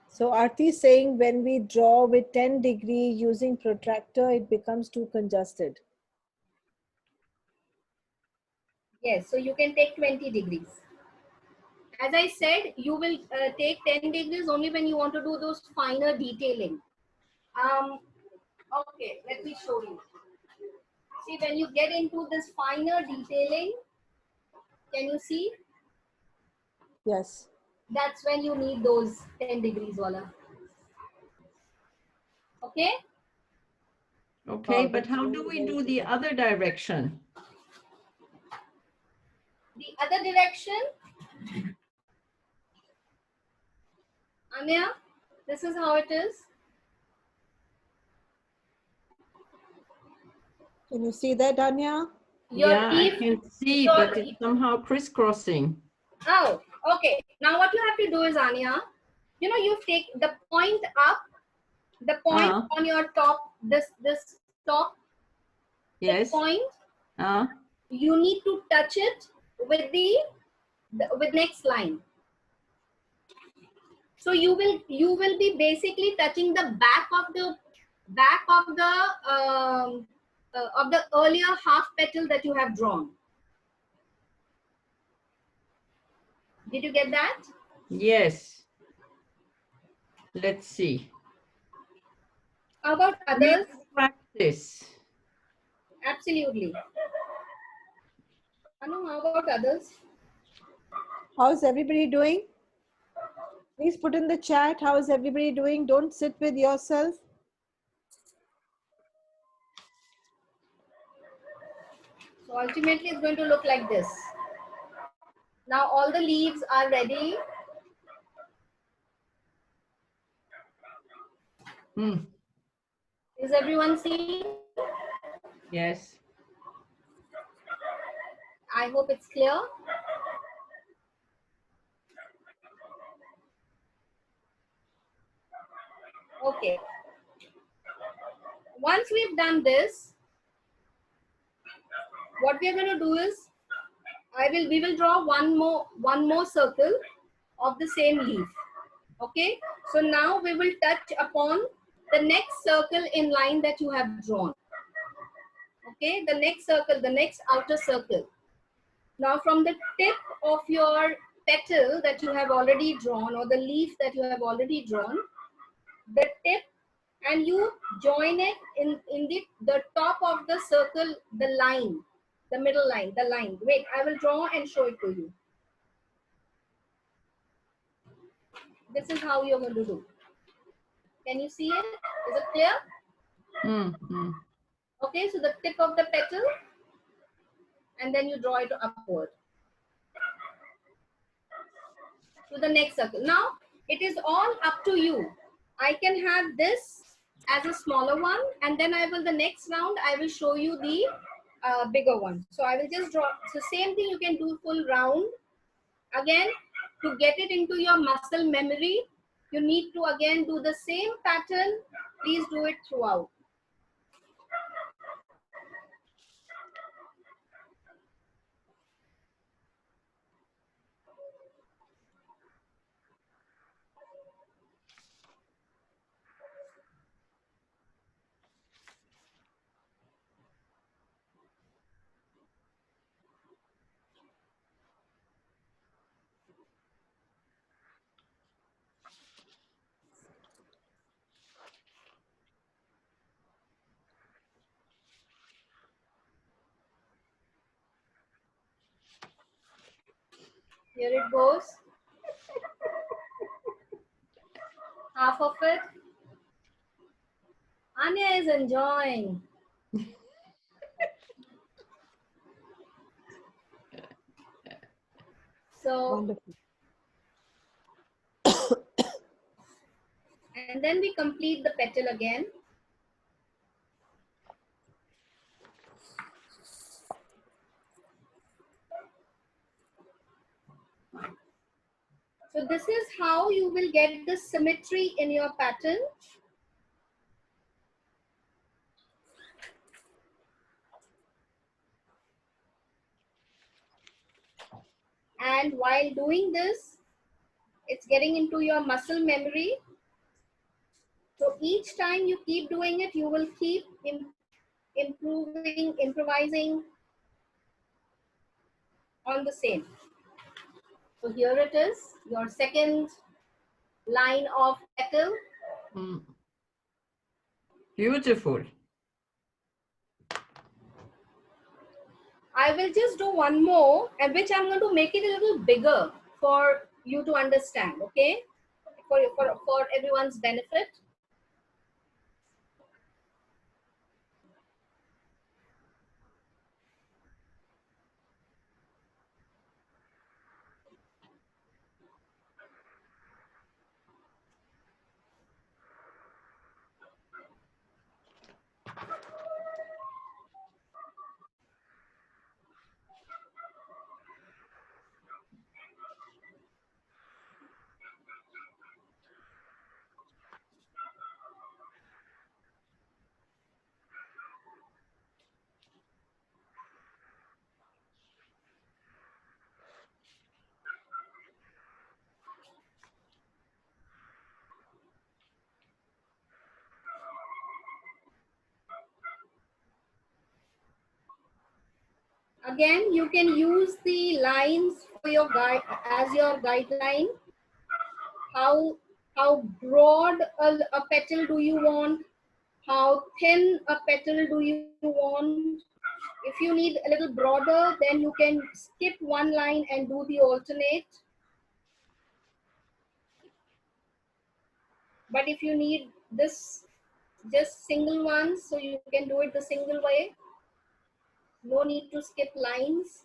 So Aarti is saying when we draw with 10 degree using protractor, it becomes too congested. Yes, so you can take 20 degrees. As I said, you will take 10 degrees only when you want to do those finer detailing. Okay, let me show you. See, when you get into this finer detailing, can you see? Yes. That's when you need those 10 degrees wala. Okay? Okay, Wow, but that's how very, do we very do the good. other direction? The other direction, Anya, this is how it is. Can you see that, Anya? Your Yeah, I leaf, can see, your, but it's somehow crisscrossing. oh, okay. Now what you have to do is, Anya, you know, you take the point up, the point on your top, this top, this Yes. point, Uh, you need to touch it with with next line. So you will be basically touching the back of the earlier half petal that you have drawn. Did you get that? yes. Let's see. How about We need others? to practice. Absolutely. Anu, how about others? How's everybody doing? Please put in the chat. How is everybody doing? Don't sit with yourself. So ultimately it's going to look like this. Now all the leaves are ready. Is everyone seeing? Yes. I hope it's clear. Okay. Once we've done this, what we are going to do is we will draw one more circle of the same leaf. Okay, so now we will touch upon the next circle in line that you have drawn. Okay, the next circle, the next outer circle. Now from the tip of your petal that you have already drawn, or the leaf that you have already drawn, the tip, and you join it in the top of the circle, the line, the middle line, the line. Wait, I will draw and show it to you. This is how you're going to do. Can you see it? Is it clear? Okay, so the tip of the petal, and then you draw it upward to the next circle. Now, it is all up to you. I can have this as a smaller one, and then the next round, I will show you the bigger one. So I will just draw. So same thing, you can do full round. Again, to get it into your muscle memory, you need to again do the same pattern. Please do it throughout. Here it goes. Half of it. Anya is enjoying. So, Wonderful. and then we complete the petal again. So this is how you will get the symmetry in your pattern. And while doing this, it's getting into your muscle memory. So each time you keep doing it, you will keep improving, improvising on the same. So here it is, your second line of petal. Beautiful. I will just do one more, and which I'm going to make it a little bigger for you to understand, okay? For everyone's benefit. Again, you can use the lines for your guide as your guideline. How broad a petal do you want? How thin a petal do you want? If you need a little broader, then you can skip one line and do the alternate. But if you need this just single one, so you can do it the single way. No need to skip lines.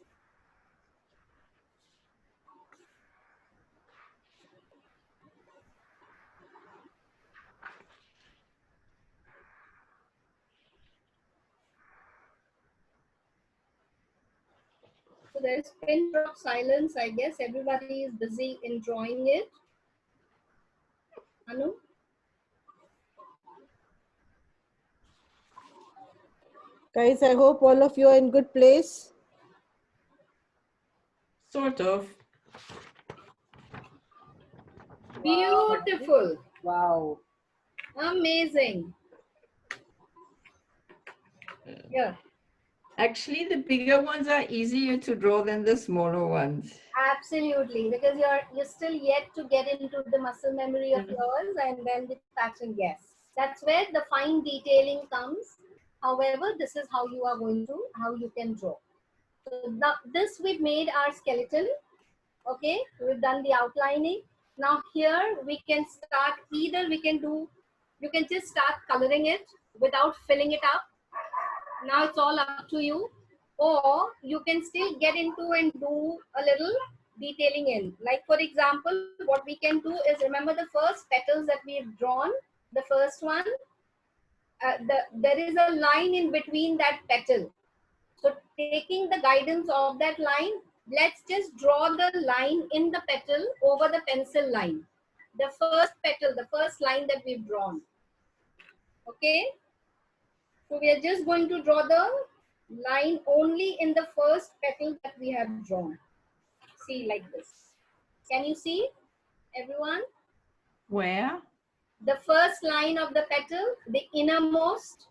So there is pin drop silence. I guess everybody is busy enjoying it. Anu? Guys, I hope all of you are in good place. Sort of. Beautiful. Wow. Amazing. Yeah, Actually, the bigger ones are easier to draw than the smaller ones. absolutely. Because you're still yet to get into the muscle memory of yours and then the touch and guess. That's where the fine detailing comes. However, this is how you can draw. So this we've made our skeleton. Okay, we've done the outlining. Now here we can start, you can just start coloring it without filling it up. Now it's all up to you. Or you can still get into and do a little detailing in. Like for example, what we can do is, remember the first petals that we've drawn, the first one, there is a line in between that petal. So taking the guidance of that line, let's just draw the line in the petal over the pencil line. The first petal, the first line that we've drawn. Okay? So we are just going to draw the line only in the first petal that we have drawn. See, like this. Can you see, everyone? Where? The first line of the petal, the innermost.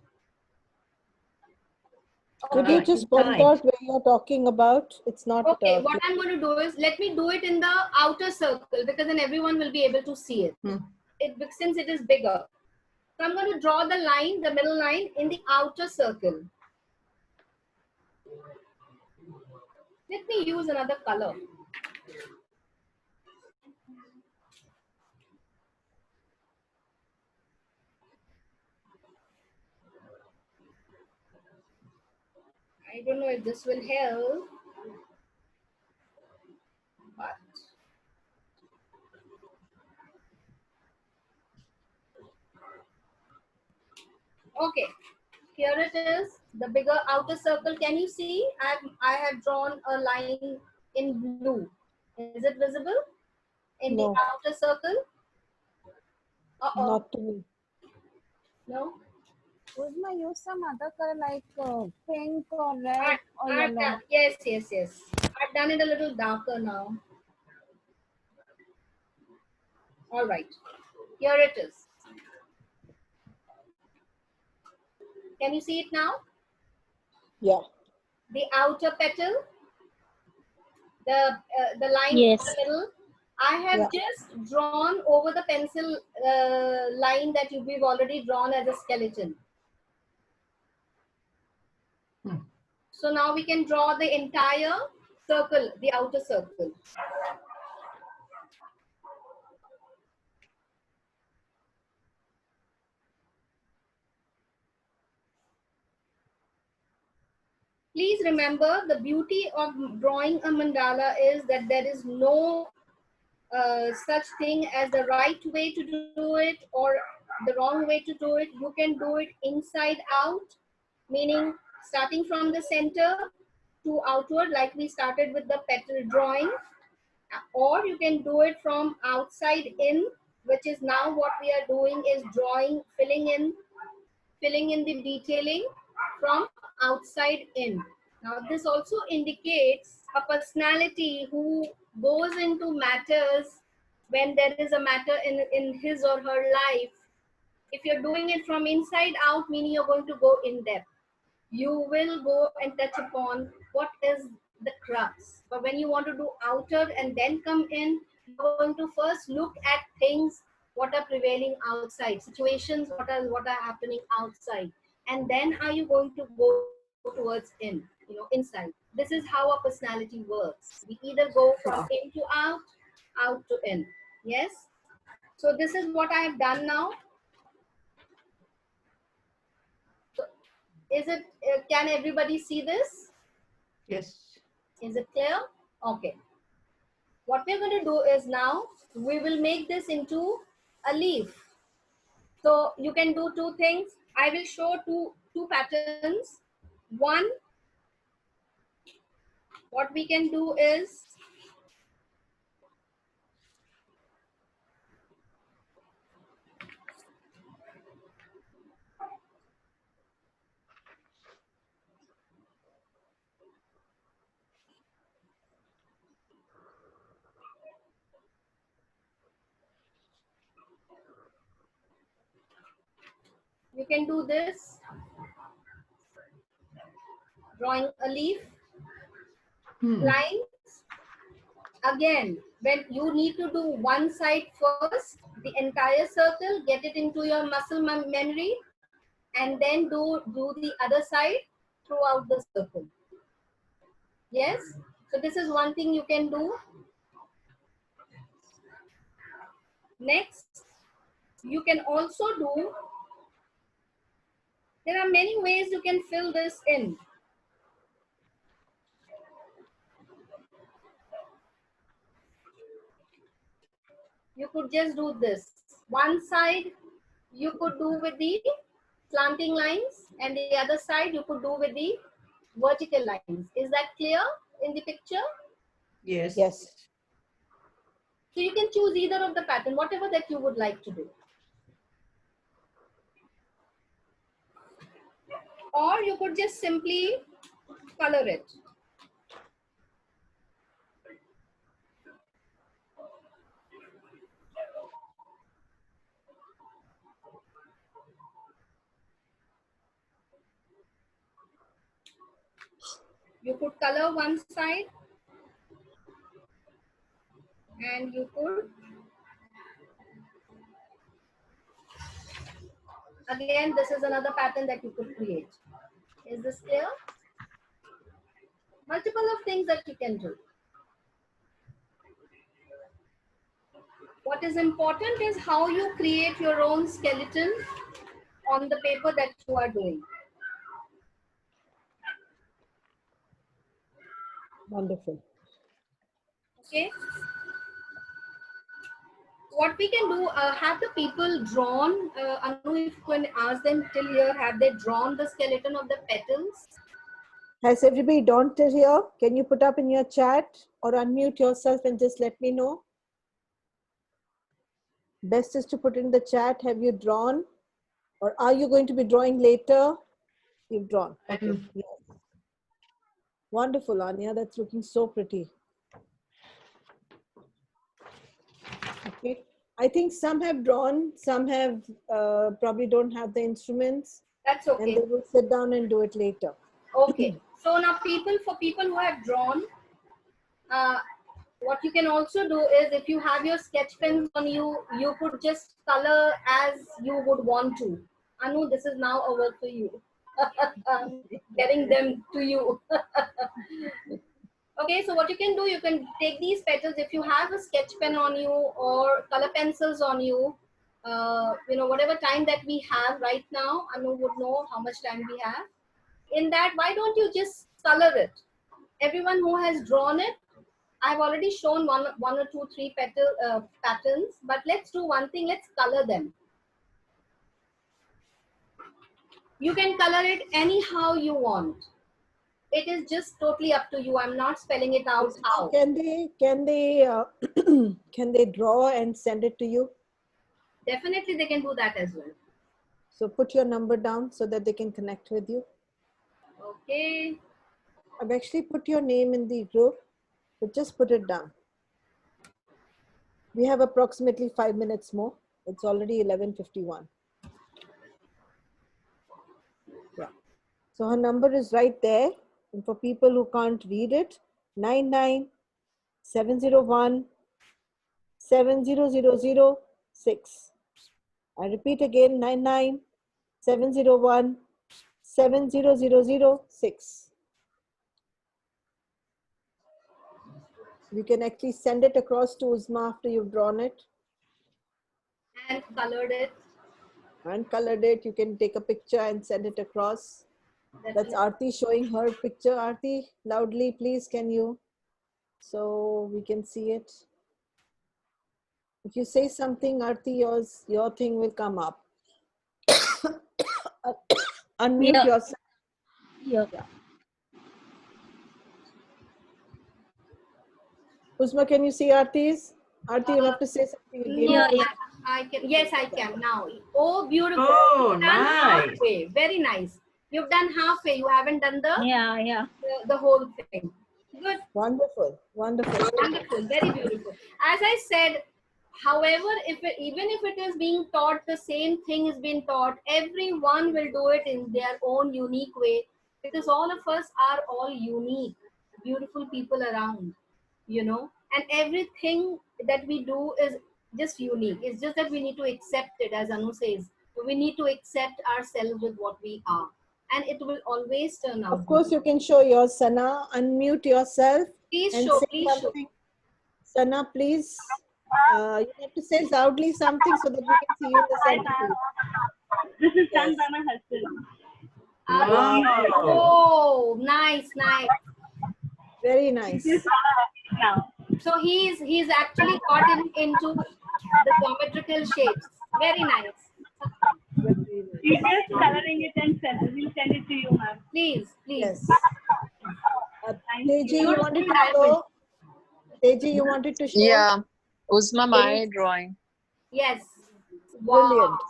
Could you just point out where you're talking about? It's not. Okay, what I'm going to do is, let me do it in the outer circle, because then everyone will be able to see it. Since it is bigger. So I'm going to draw the line, the middle line, in the outer circle. Let me use another color. I don't know if this will help, but okay. Here it is, the bigger outer circle. Can you see? I have drawn a line in blue. Is it visible in the outer circle? Not to me. No. Would I use some other color like pink or red or yellow? Yes. I've done it a little darker now. All right. Here it is. Can you see it now? Yeah. The outer petal, the line in the middle. I have just drawn over the pencil line that we've already drawn as a skeleton. So now we can draw the entire circle, the outer circle. Please remember, the beauty of drawing a mandala is that there is no such thing as the right way to do it or the wrong way to do it. You can do it inside out, meaning starting from the center to outward, like we started with the petal drawing, or you can do it from outside in, which is now what we are doing is drawing, filling in the detailing from outside in. Now this also indicates a personality who goes into matters when there is a matter in his or her life. If you're doing it from inside out, meaning you're going to go in depth, you will go and touch upon what is the crux. But when you want to do outer and then come in, you're going to first look at things, what are prevailing outside, situations, what are happening outside, and then are you going to go towards in, inside. This is how a personality works. We either go from in to out to in. Yes. So this is what I have done now. So is it? Can everybody see this? Yes. Is it clear? Okay. What we're going to do is now we will make this into a leaf. So you can do two things. I will show two patterns. One, what we can do is you can do this, drawing a leaf, lines. Again, when you need to do one side first, the entire circle, get it into your muscle memory, and then do the other side throughout the circle. Yes. So this is one thing you can do. Next, you can also do, there are many ways you can fill this in. You could just do this. One side you could do with the slanting lines, and the other side you could do with the vertical lines. Is that clear in the picture? Yes. Yes. So you can choose either of the pattern, whatever that you would like to do. Or you could just simply color it. You could color one side and you could again, this is another pattern that you could create. Is this clear? Multiple of things that you can do. What is important is how you create your own skeleton on the paper that you are doing. Wonderful. Okay. What we can do, have the people drawn, Anu, if you can ask them till here, have they drawn the skeleton of the petals? Has everybody drawn till here? Can you put up in your chat or unmute yourself and just let me know? Best is to put in the chat, have you drawn? Or are you going to be drawing later? You've drawn. Okay. Yes. Wonderful, Anya. That's looking so pretty. Okay. I think some have drawn, some have probably don't have the instruments. That's okay. And they will sit down and do it later. Okay. So now for people who have drawn, what you can also do is if you have your sketch pens on you, you could just color as you would want to. Anu, this is now a work for you. getting them to you. Okay, so what you can do, you can take these petals. If you have a sketch pen on you or color pencils on you, whatever time that we have right now, Anu would know how much time we have. In that, why don't you just color it? Everyone who has drawn it, I've already shown one or two, three petal patterns, but let's do one thing. Let's color them. You can color it anyhow you want. It is just totally up to you. I'm not spelling it out how. Can they can they draw and send it to you? Definitely they can do that as well. So put your number down so that they can connect with you. Okay. I've actually put your name in the group, but just put it down. We have approximately 5 minutes more. It's already 11:51. Yeah. So her number is right there. And for people who can't read it, 99-701-70006. I repeat again, 99-701-70006. You can actually send it across to Uzma after you've drawn it And colored it. and colored it. You can take a picture and send it across. That's Aarti showing her picture. Aarti, loudly, please, can you? So we can see it. If you say something, Aarti, your thing will come up. Unmute Yeah. yourself. Yeah. Uzma, can you see Aarti's? Aarti, you have to say something again. No, Yeah. I can. Yes, I can now. Oh, beautiful. Oh, You've done nice. halfway. Very nice. You've done halfway. You haven't done Yeah. the whole thing. Good. Wonderful, wonderful. Wonderful. Very beautiful. As I said, however, even if it is being taught, the same thing is being taught, everyone will do it in their own unique way, because all of us are all unique, beautiful people around, and everything that we do is just unique. It's just that we need to accept it, as Anu says. We need to accept ourselves with what we are, and it will always turn out. Of course, you can show your Sana. Unmute yourself Please and show, say please show. something. Sana, please. You have to say loudly something so that we can see you in the center. This is Yes. done by my husband. Wow. Oh, nice. Very nice. Now. So he's actually gotten into the geometrical shapes. Very nice. Very nice. He's just coloring it and we'll send it to you, ma'am. Please. Yes. Thank Teji, you. you wanted to show? Teji, you wanted to show? Yeah, Uzma, my drawing. Yes. Wow. Brilliant.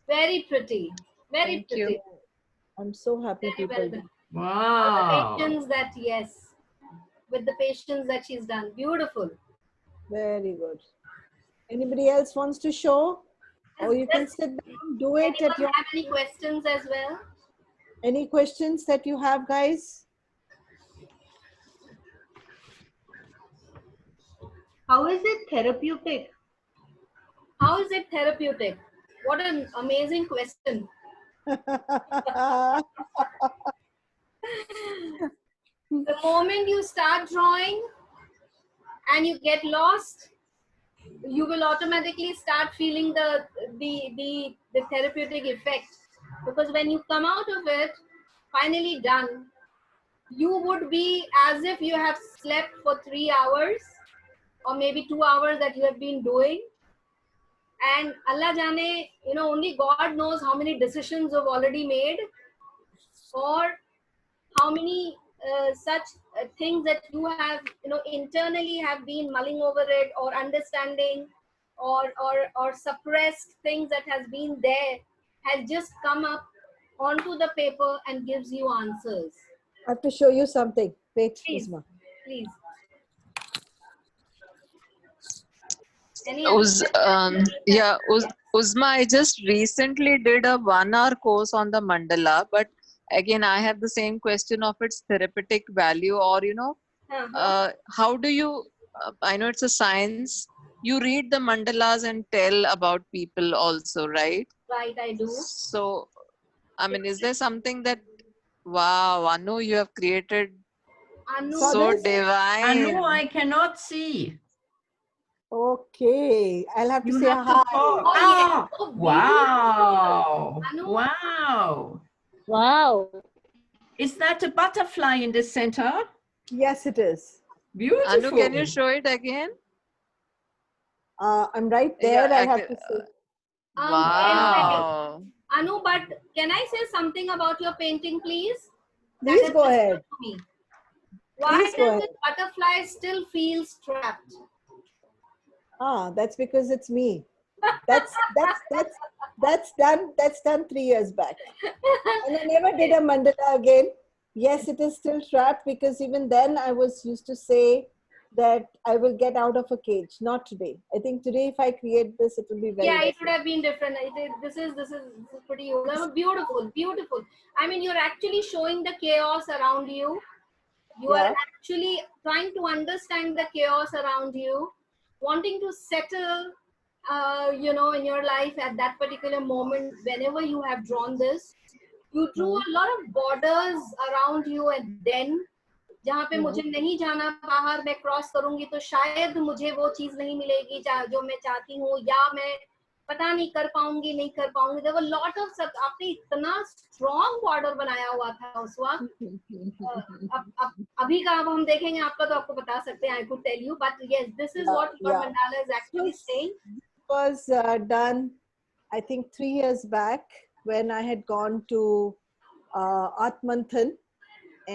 Very pretty. Very Thank you. pretty. I'm so happy Very well people. done. Wow. Patience that, yes. With the patience that she's done. Beautiful. Very good. Anybody else wants to show? Or you can sit down, do it Anyone at your... have any questions as well? Any questions that you have, guys? How is it therapeutic? How is it therapeutic? What an amazing question. The moment you start drawing and you get lost, you will automatically start feeling the therapeutic effect, because when you come out of it finally done, you would be as if you have slept for 3 hours or maybe 2 hours that you have been doing, and Allah jane, only God knows how many decisions you've already made, or how many such things that you have internally have been mulling over it, or understanding, or suppressed things that has been there, has just come up onto the paper and gives you answers. I have to show you something. Wait, Please. Uzma. Please. Any other questions? Uzma, I just recently did a 1-hour course on the mandala, but again, I have the same question of its therapeutic value, or, how do you, I know it's a science, you read the mandalas and tell about people also, right? Right, I do. So I mean, is there something that, wow, Anu, you have created Anu, so this? divine. Anu, I cannot see. Okay, I'll have to You say have to hi. talk. Oh, yes. Ah, Oh, wow. Anu. Wow. Wow. Is that a butterfly in the center? Yes, it is. Beautiful. Anu, can you show it again? I'm right there. Yeah, I'll have to say. wow. Anu, but can I say something about your painting, please? Please That go has ahead. occurred to me. Why Please go does ahead. this butterfly still feel trapped? That's because it's me. That's done 3 years back. And I never did a mandala again. Yes, it is still trapped because even then I was used to say that I will get out of a cage. Not today. I think today if I create this, it will be very Yeah, it would different. have been different. This is pretty beautiful, beautiful. I mean, you're actually showing the chaos around you. You are Yeah. actually trying to understand the chaos around you, wanting to settle, in your life at that particular moment. Whenever you have drawn this, you drew a lot of borders around you, and then जहाँ पे मुझे नहीं जाना बाहर मैं cross करूंगी तो शायद मुझे वो चीज नहीं मिलेगी जो मैं चाहती हूँ या मैं पता नहीं कर पाऊंगी नहीं कर पाऊंगी देयर वर लॉट ऑफ सब आपने इतना स्ट्रॉन्ग बॉर्डर बनाया हुआ था उस वक्त अभी का अब हम देखेंगे आपका तो आपको बता सकते हैं I could tell you but yes this is what your mandala is actually saying was done I think 3 years back when I had gone to Atmanthan,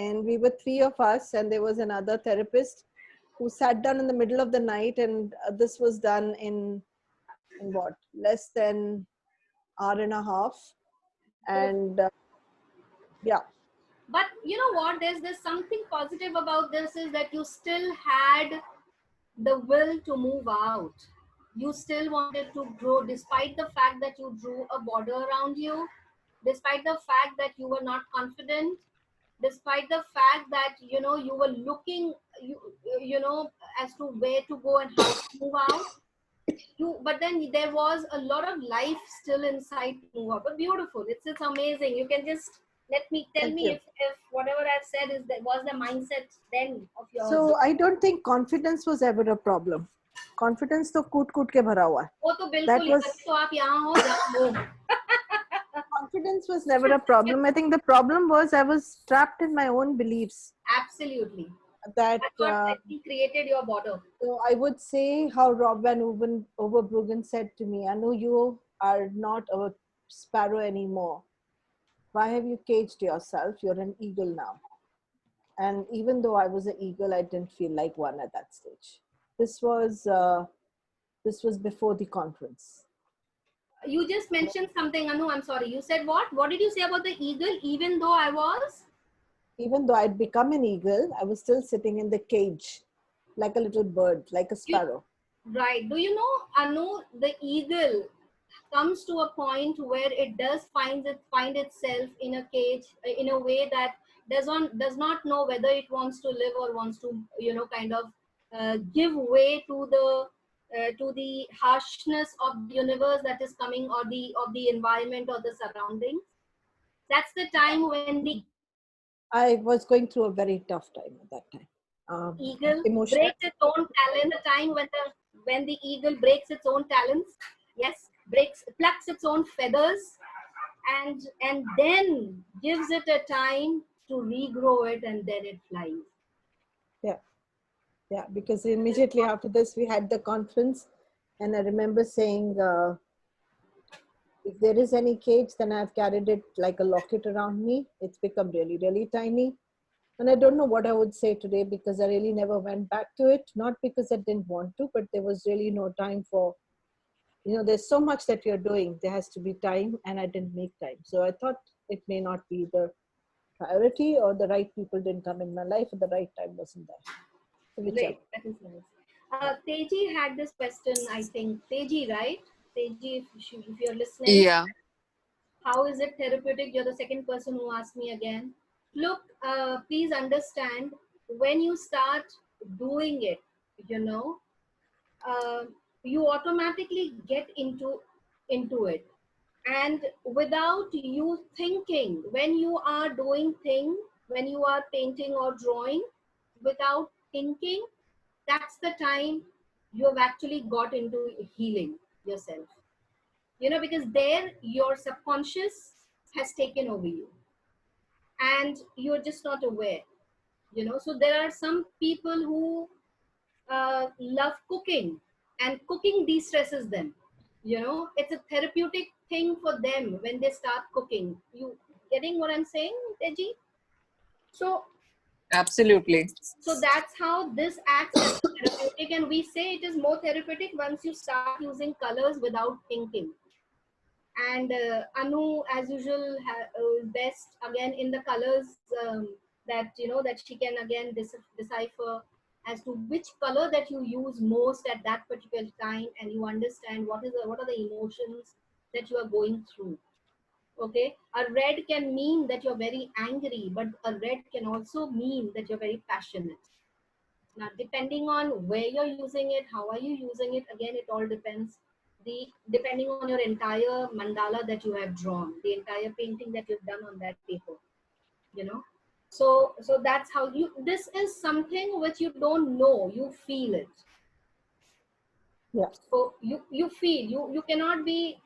and we were 3 of us, and there was another therapist who sat down in the middle of the night, and this was done in what, less than hour and a half. And yeah, but you know what, there's something positive about this is that you still had the will to move out. You still wanted to grow despite the fact that you drew a border around you, despite the fact that you were not confident, despite the fact that you were looking as to where to go and how to move out. But then there was a lot of life still inside to move out. But beautiful, it's amazing. You can just tell me if whatever I've said was the mindset then of yours. so I don't think confidence was ever a problem. Confidence तो कूट के भरा हुआ है. वो तो बिल्कुल ही तो आप यहाँ हो जहाँ हो. Confidence was never a problem. I think the problem was I was trapped in my own beliefs. Absolutely. That created your border. So I would say how Rob Van Overbruggen said to me, I know you are not a sparrow anymore. Why have you caged yourself? You're an eagle now. And even though I was an eagle, I didn't feel like one at that stage. This was before the conference. You just mentioned something, Anu. I'm sorry. You said what? What did you say about the eagle? Even though I'd become an eagle, I was still sitting in the cage like a little bird, like a sparrow. Right. Do you know, Anu, the eagle comes to a point where it does find itself in a cage in a way that does not know whether it wants to live or wants to, kind of give way to the harshness of the universe that is coming, or of the environment or the surroundings. That's the time when I was going through a very tough time at that time. Eagle breaks its own talent. The time when the eagle breaks its own talents, yes, plucks its own feathers, and then gives it a time to regrow it, and then it flies. Yeah, because immediately after this we had the conference, and I remember saying, if there is any cage, then I've carried it like a locket around me. It's become really, really tiny. And I don't know what I would say today, because I really never went back to it. Not because I didn't want to, but there was really no time for, there's so much that you're doing. There has to be time, and I didn't make time. So I thought it may not be the priority, or the right people didn't come in my life, or the right time wasn't there. Great. That is nice. Teji had this question, I think. Teji, right? Teji, if you're listening. Yeah. How is it therapeutic? You're the second person who asked me again. Look, please understand, when you start doing it, you automatically get into it. And without you thinking, when you are doing thing, when you are painting or drawing, without thinking, that's the time you have actually got into healing yourself. Because there your subconscious has taken over you and you're just not aware. So there are some people who love cooking, and cooking de-stresses them. It's a therapeutic thing for them when they start cooking. You getting what I'm saying, Teji? So Absolutely. that's how this acts as therapeutic, and we say it is more therapeutic once you start using colors without thinking. And Anu, as usual, best again in the colors, that that she can again decipher as to which color that you use most at that particular time, and you understand what are the emotions that you are going through. Okay, a red can mean that you're very angry, but a red can also mean that you're very passionate. Now, depending on where you're using it, how are you using it, again, it all depends. Depending on your entire mandala that you have drawn, the entire painting that you've done on that paper, So that's how this is something which you don't know, you feel it. Yeah. So you feel, you cannot be,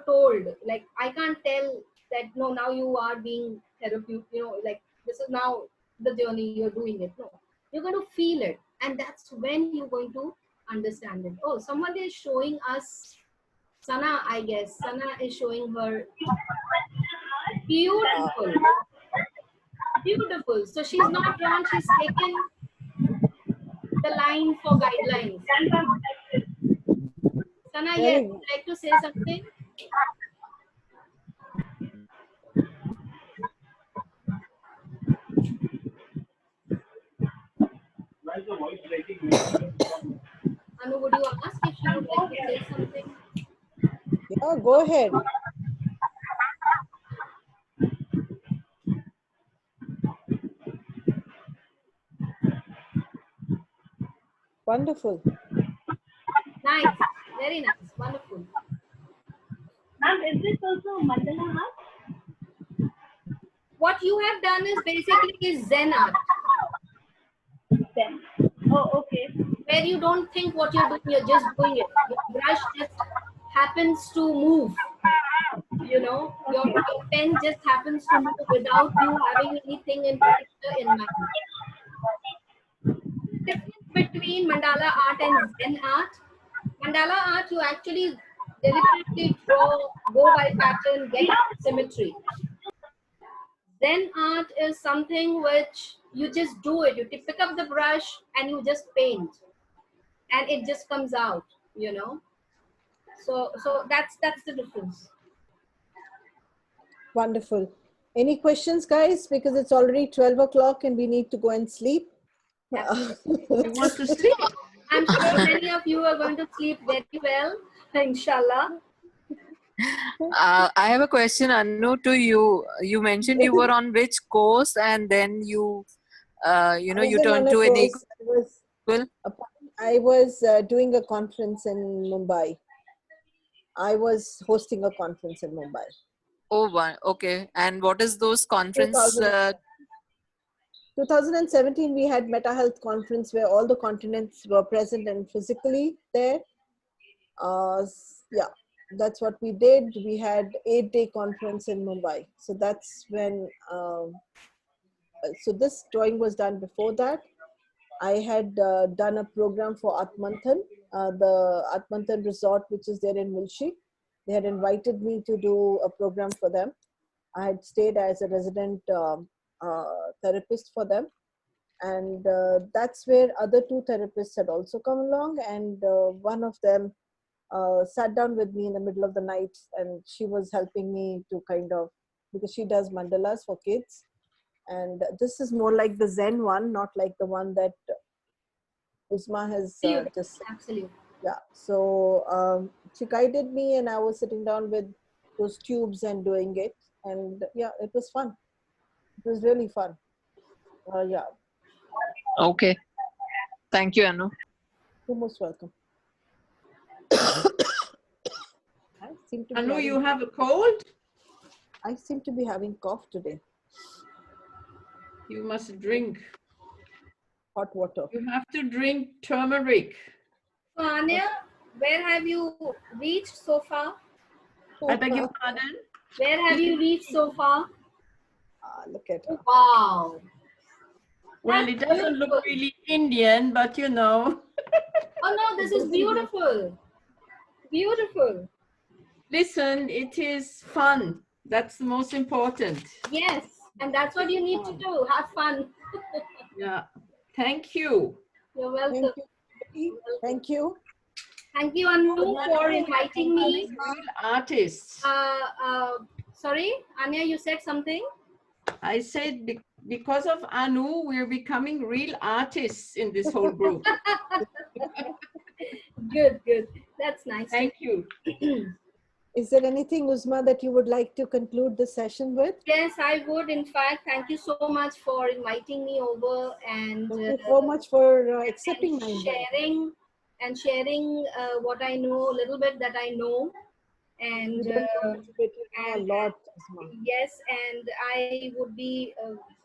told, like, I can't tell that, no, now you are being therapeutic, like, this is now the journey, you're doing it. No, you're going to feel it. And that's when you're going to understand it. Oh, someone is showing us, Sana, I guess. Sana is showing her. Beautiful. Beautiful. So she's not drawn, she's taken the line for guidelines. Sana, yes, would you like to say something? Anu, would you ask if she would like to say something? Yeah, go ahead. Wonderful. Nice. Very nice. Wonderful. Ma'am, is this also mandala art? What you have done is basically Zen art. Zen. Oh, okay. Where you don't think what you're doing, you're just doing it. Your brush just happens to move. Your pen just happens to move without you having anything in particular in mind. Difference between mandala art and Zen art. Mandala art, you actually deliberately draw, go by pattern, get symmetry. Zen art is something which you just do it. You pick up the brush and you just paint, and it just comes out. So that's the difference. Wonderful. Any questions, guys? Because it's already 12 o'clock and we need to go and sleep. You want to sleep? I'm sure many of you are going to sleep very well, inshallah. I have a question, Anu, to you. You mentioned you were on which course, and then you turned to an equal. I was doing a conference in Mumbai. I was hosting a conference in Mumbai. Oh, one. Okay. And what is those conference? 2017, we had Meta Health Conference where all the continents were present and physically there. Yeah, that's what we did. We had 8-day conference in Mumbai. So that's when, so this drawing was done before that. I had done a program for Atmanthan, the Atmanthan resort, which is there in Mulshi. They had invited me to do a program for them. I had stayed as a resident therapist for them. And that's where other 2 therapists had also come along. And one of them sat down with me in the middle of the night, and she was helping me to kind of, because she does mandalas for kids. And this is more like the Zen one, not like the one that Uzma has just. Absolutely. Yeah. So she guided me, and I was sitting down with those tubes and doing it. And yeah, it was fun. It was really fun. Yeah. Okay. Thank you, Anu. You're most welcome. Seem to be Anu, you having, have a cold? I seem to be having cough today. You must drink. Hot water. You have to drink turmeric. So Anya, where have you reached so far? I beg your pardon? Where have you reached so far? Look at her. Wow. Well, That's it doesn't look beautiful. really Indian, but you know. Oh no, this is beautiful. Beautiful. Listen, it is fun. That's the most important. Yes, and that's what you need to do. Have fun. Yeah. Thank you. You're welcome. Thank you. Thank you. Thank you, Anu, for inviting me. Real artists. Sorry, Anya, you said something? I said because of Anu, we're becoming real artists in this whole group. Good, good. That's nice. Thank you. Is there anything, Uzma, that you would like to conclude the session with? Yes, I would. In fact, thank you so much for inviting me over and Thank you so much for accepting my invite. sharing what I know, a little bit that I know. And You don't know much, but you know a lot, Uzma. yes, and I would be,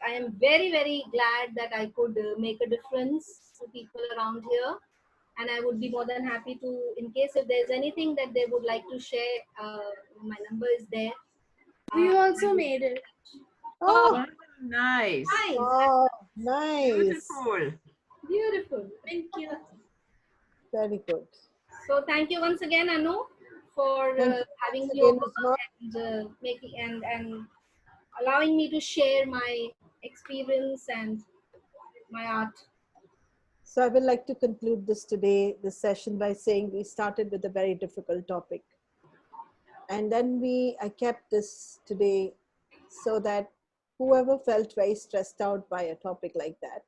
I am very, very glad that I could make a difference to people around here. And I would be more than happy to, in case if there's anything that they would like to share, my number is there. We also made it. Oh, Wow, nice. Nice. oh, nice. Beautiful. Beautiful. Thank you. Very good. So thank you once again, Anu, for Thank you having once me again, over Uzma. and making and allowing me to share my experience and my art. So I would like to conclude this session by saying we started with a very difficult topic. And then I kept this today so that whoever felt very stressed out by a topic like that,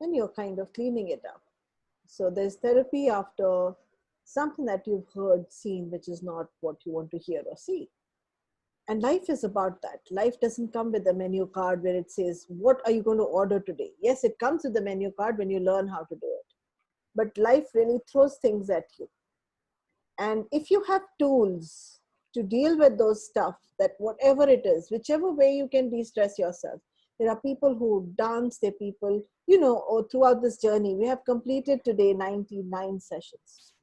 then you're kind of cleaning it up. So there's therapy after something that you've heard, seen, which is not what you want to hear or see. And life is about that. Life doesn't come with a menu card where it says, what are you going to order today? Yes, it comes with the menu card when you learn how to do it. But life really throws things at you. And if you have tools to deal with those stuff, that whatever it is, whichever way you can de-stress yourself. There are people who dance, there are people, throughout this journey, we have completed today 99 sessions.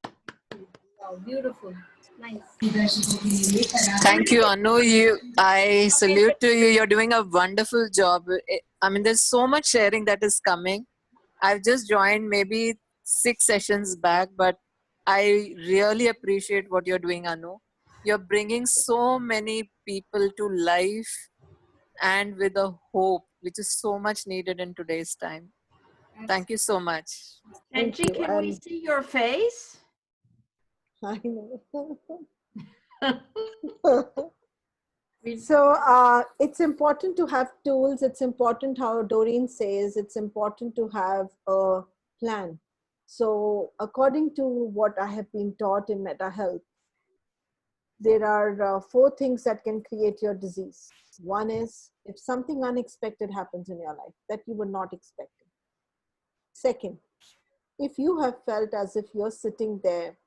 Wow, beautiful. Nice. Thank you, Anu. I salute to you. You're doing a wonderful job. I mean, there's so much sharing that is coming. I've just joined maybe 6 sessions back, but I really appreciate what you're doing, Anu. You're bringing so many people to life and with a hope, which is so much needed in today's time. Thank you so much. Angie, can we see your face? I know. So it's important to have tools. It's important, how Doreen says, it's important to have a plan. So according to what I have been taught in Meta Health, there are 4 things that can create your disease. One is if something unexpected happens in your life that you were not expecting. Second, if you have felt as if you're sitting there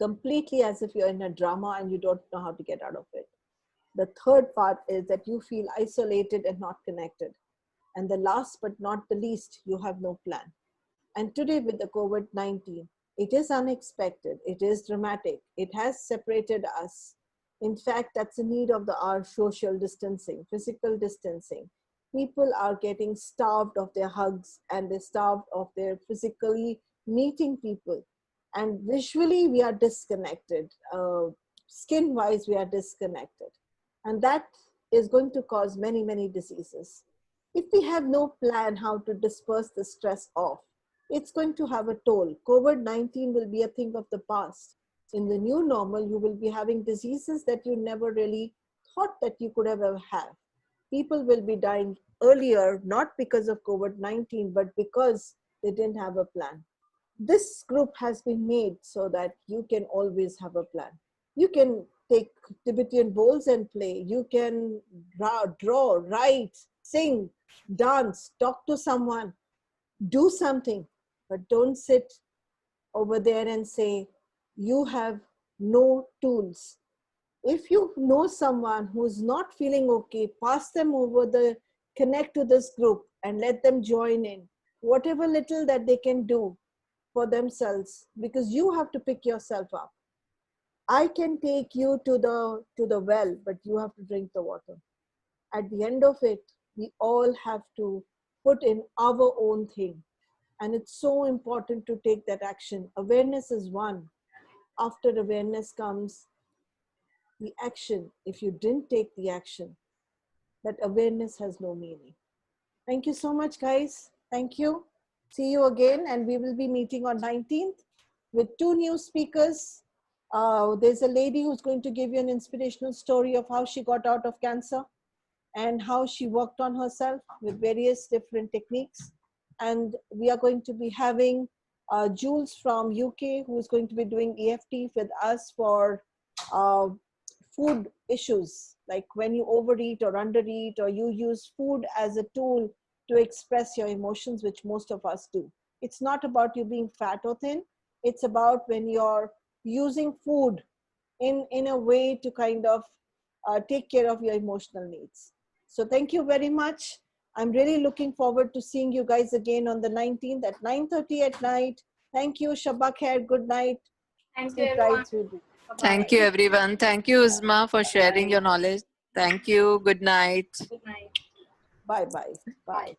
completely as if you're in a drama and you don't know how to get out of it. The third part is that you feel isolated and not connected. And the last but not the least, you have no plan. And today with the COVID-19, it is unexpected, it is dramatic, it has separated us. In fact, that's the need of the hour: social distancing, physical distancing. People are getting starved of their hugs and they're starved of their physically meeting people. And visually, we are disconnected. Skin-wise, we are disconnected. And that is going to cause many, many diseases. If we have no plan how to disperse the stress off, it's going to have a toll. COVID-19 will be a thing of the past. In the new normal, you will be having diseases that you never really thought that you could ever have. People will be dying earlier, not because of COVID-19, but because they didn't have a plan. This group has been made so that you can always have a plan. You can take Tibetan bowls and play. You can draw, write, sing, dance, talk to someone, do something, but don't sit over there and say, you have no tools. If you know someone who's not feeling okay, pass them over connect to this group and let them join in. Whatever little that they can do for themselves, because you have to pick yourself up. I can take you to the well, but you have to drink the water. At the end of it, we all have to put in our own thing. And it's so important to take that action. Awareness is one. After awareness comes the action. If you didn't take the action, that awareness has no meaning. Thank you so much, guys. Thank you. See you again. And we will be meeting on 19th with 2 new speakers. There's a lady who's going to give you an inspirational story of how she got out of cancer and how she worked on herself with various different techniques. And we are going to be having Jules from UK, who is going to be doing EFT with us for food issues, like when you overeat or undereat, or you use food as a tool to express your emotions, which most of us do. It's not about you being fat or thin. It's about when you're using food in a way to kind of take care of your emotional needs. So thank you very much. I'm really looking forward to seeing you guys again on the 19th at 9:30 at night. Thank you, Shabba Khair. Good night. Thank you, Sleep everyone. right through. Bye-bye. Thank you, everyone. Thank you, Uzma, for sharing your knowledge. Thank you. Good night. Good night. Bye-bye. Bye.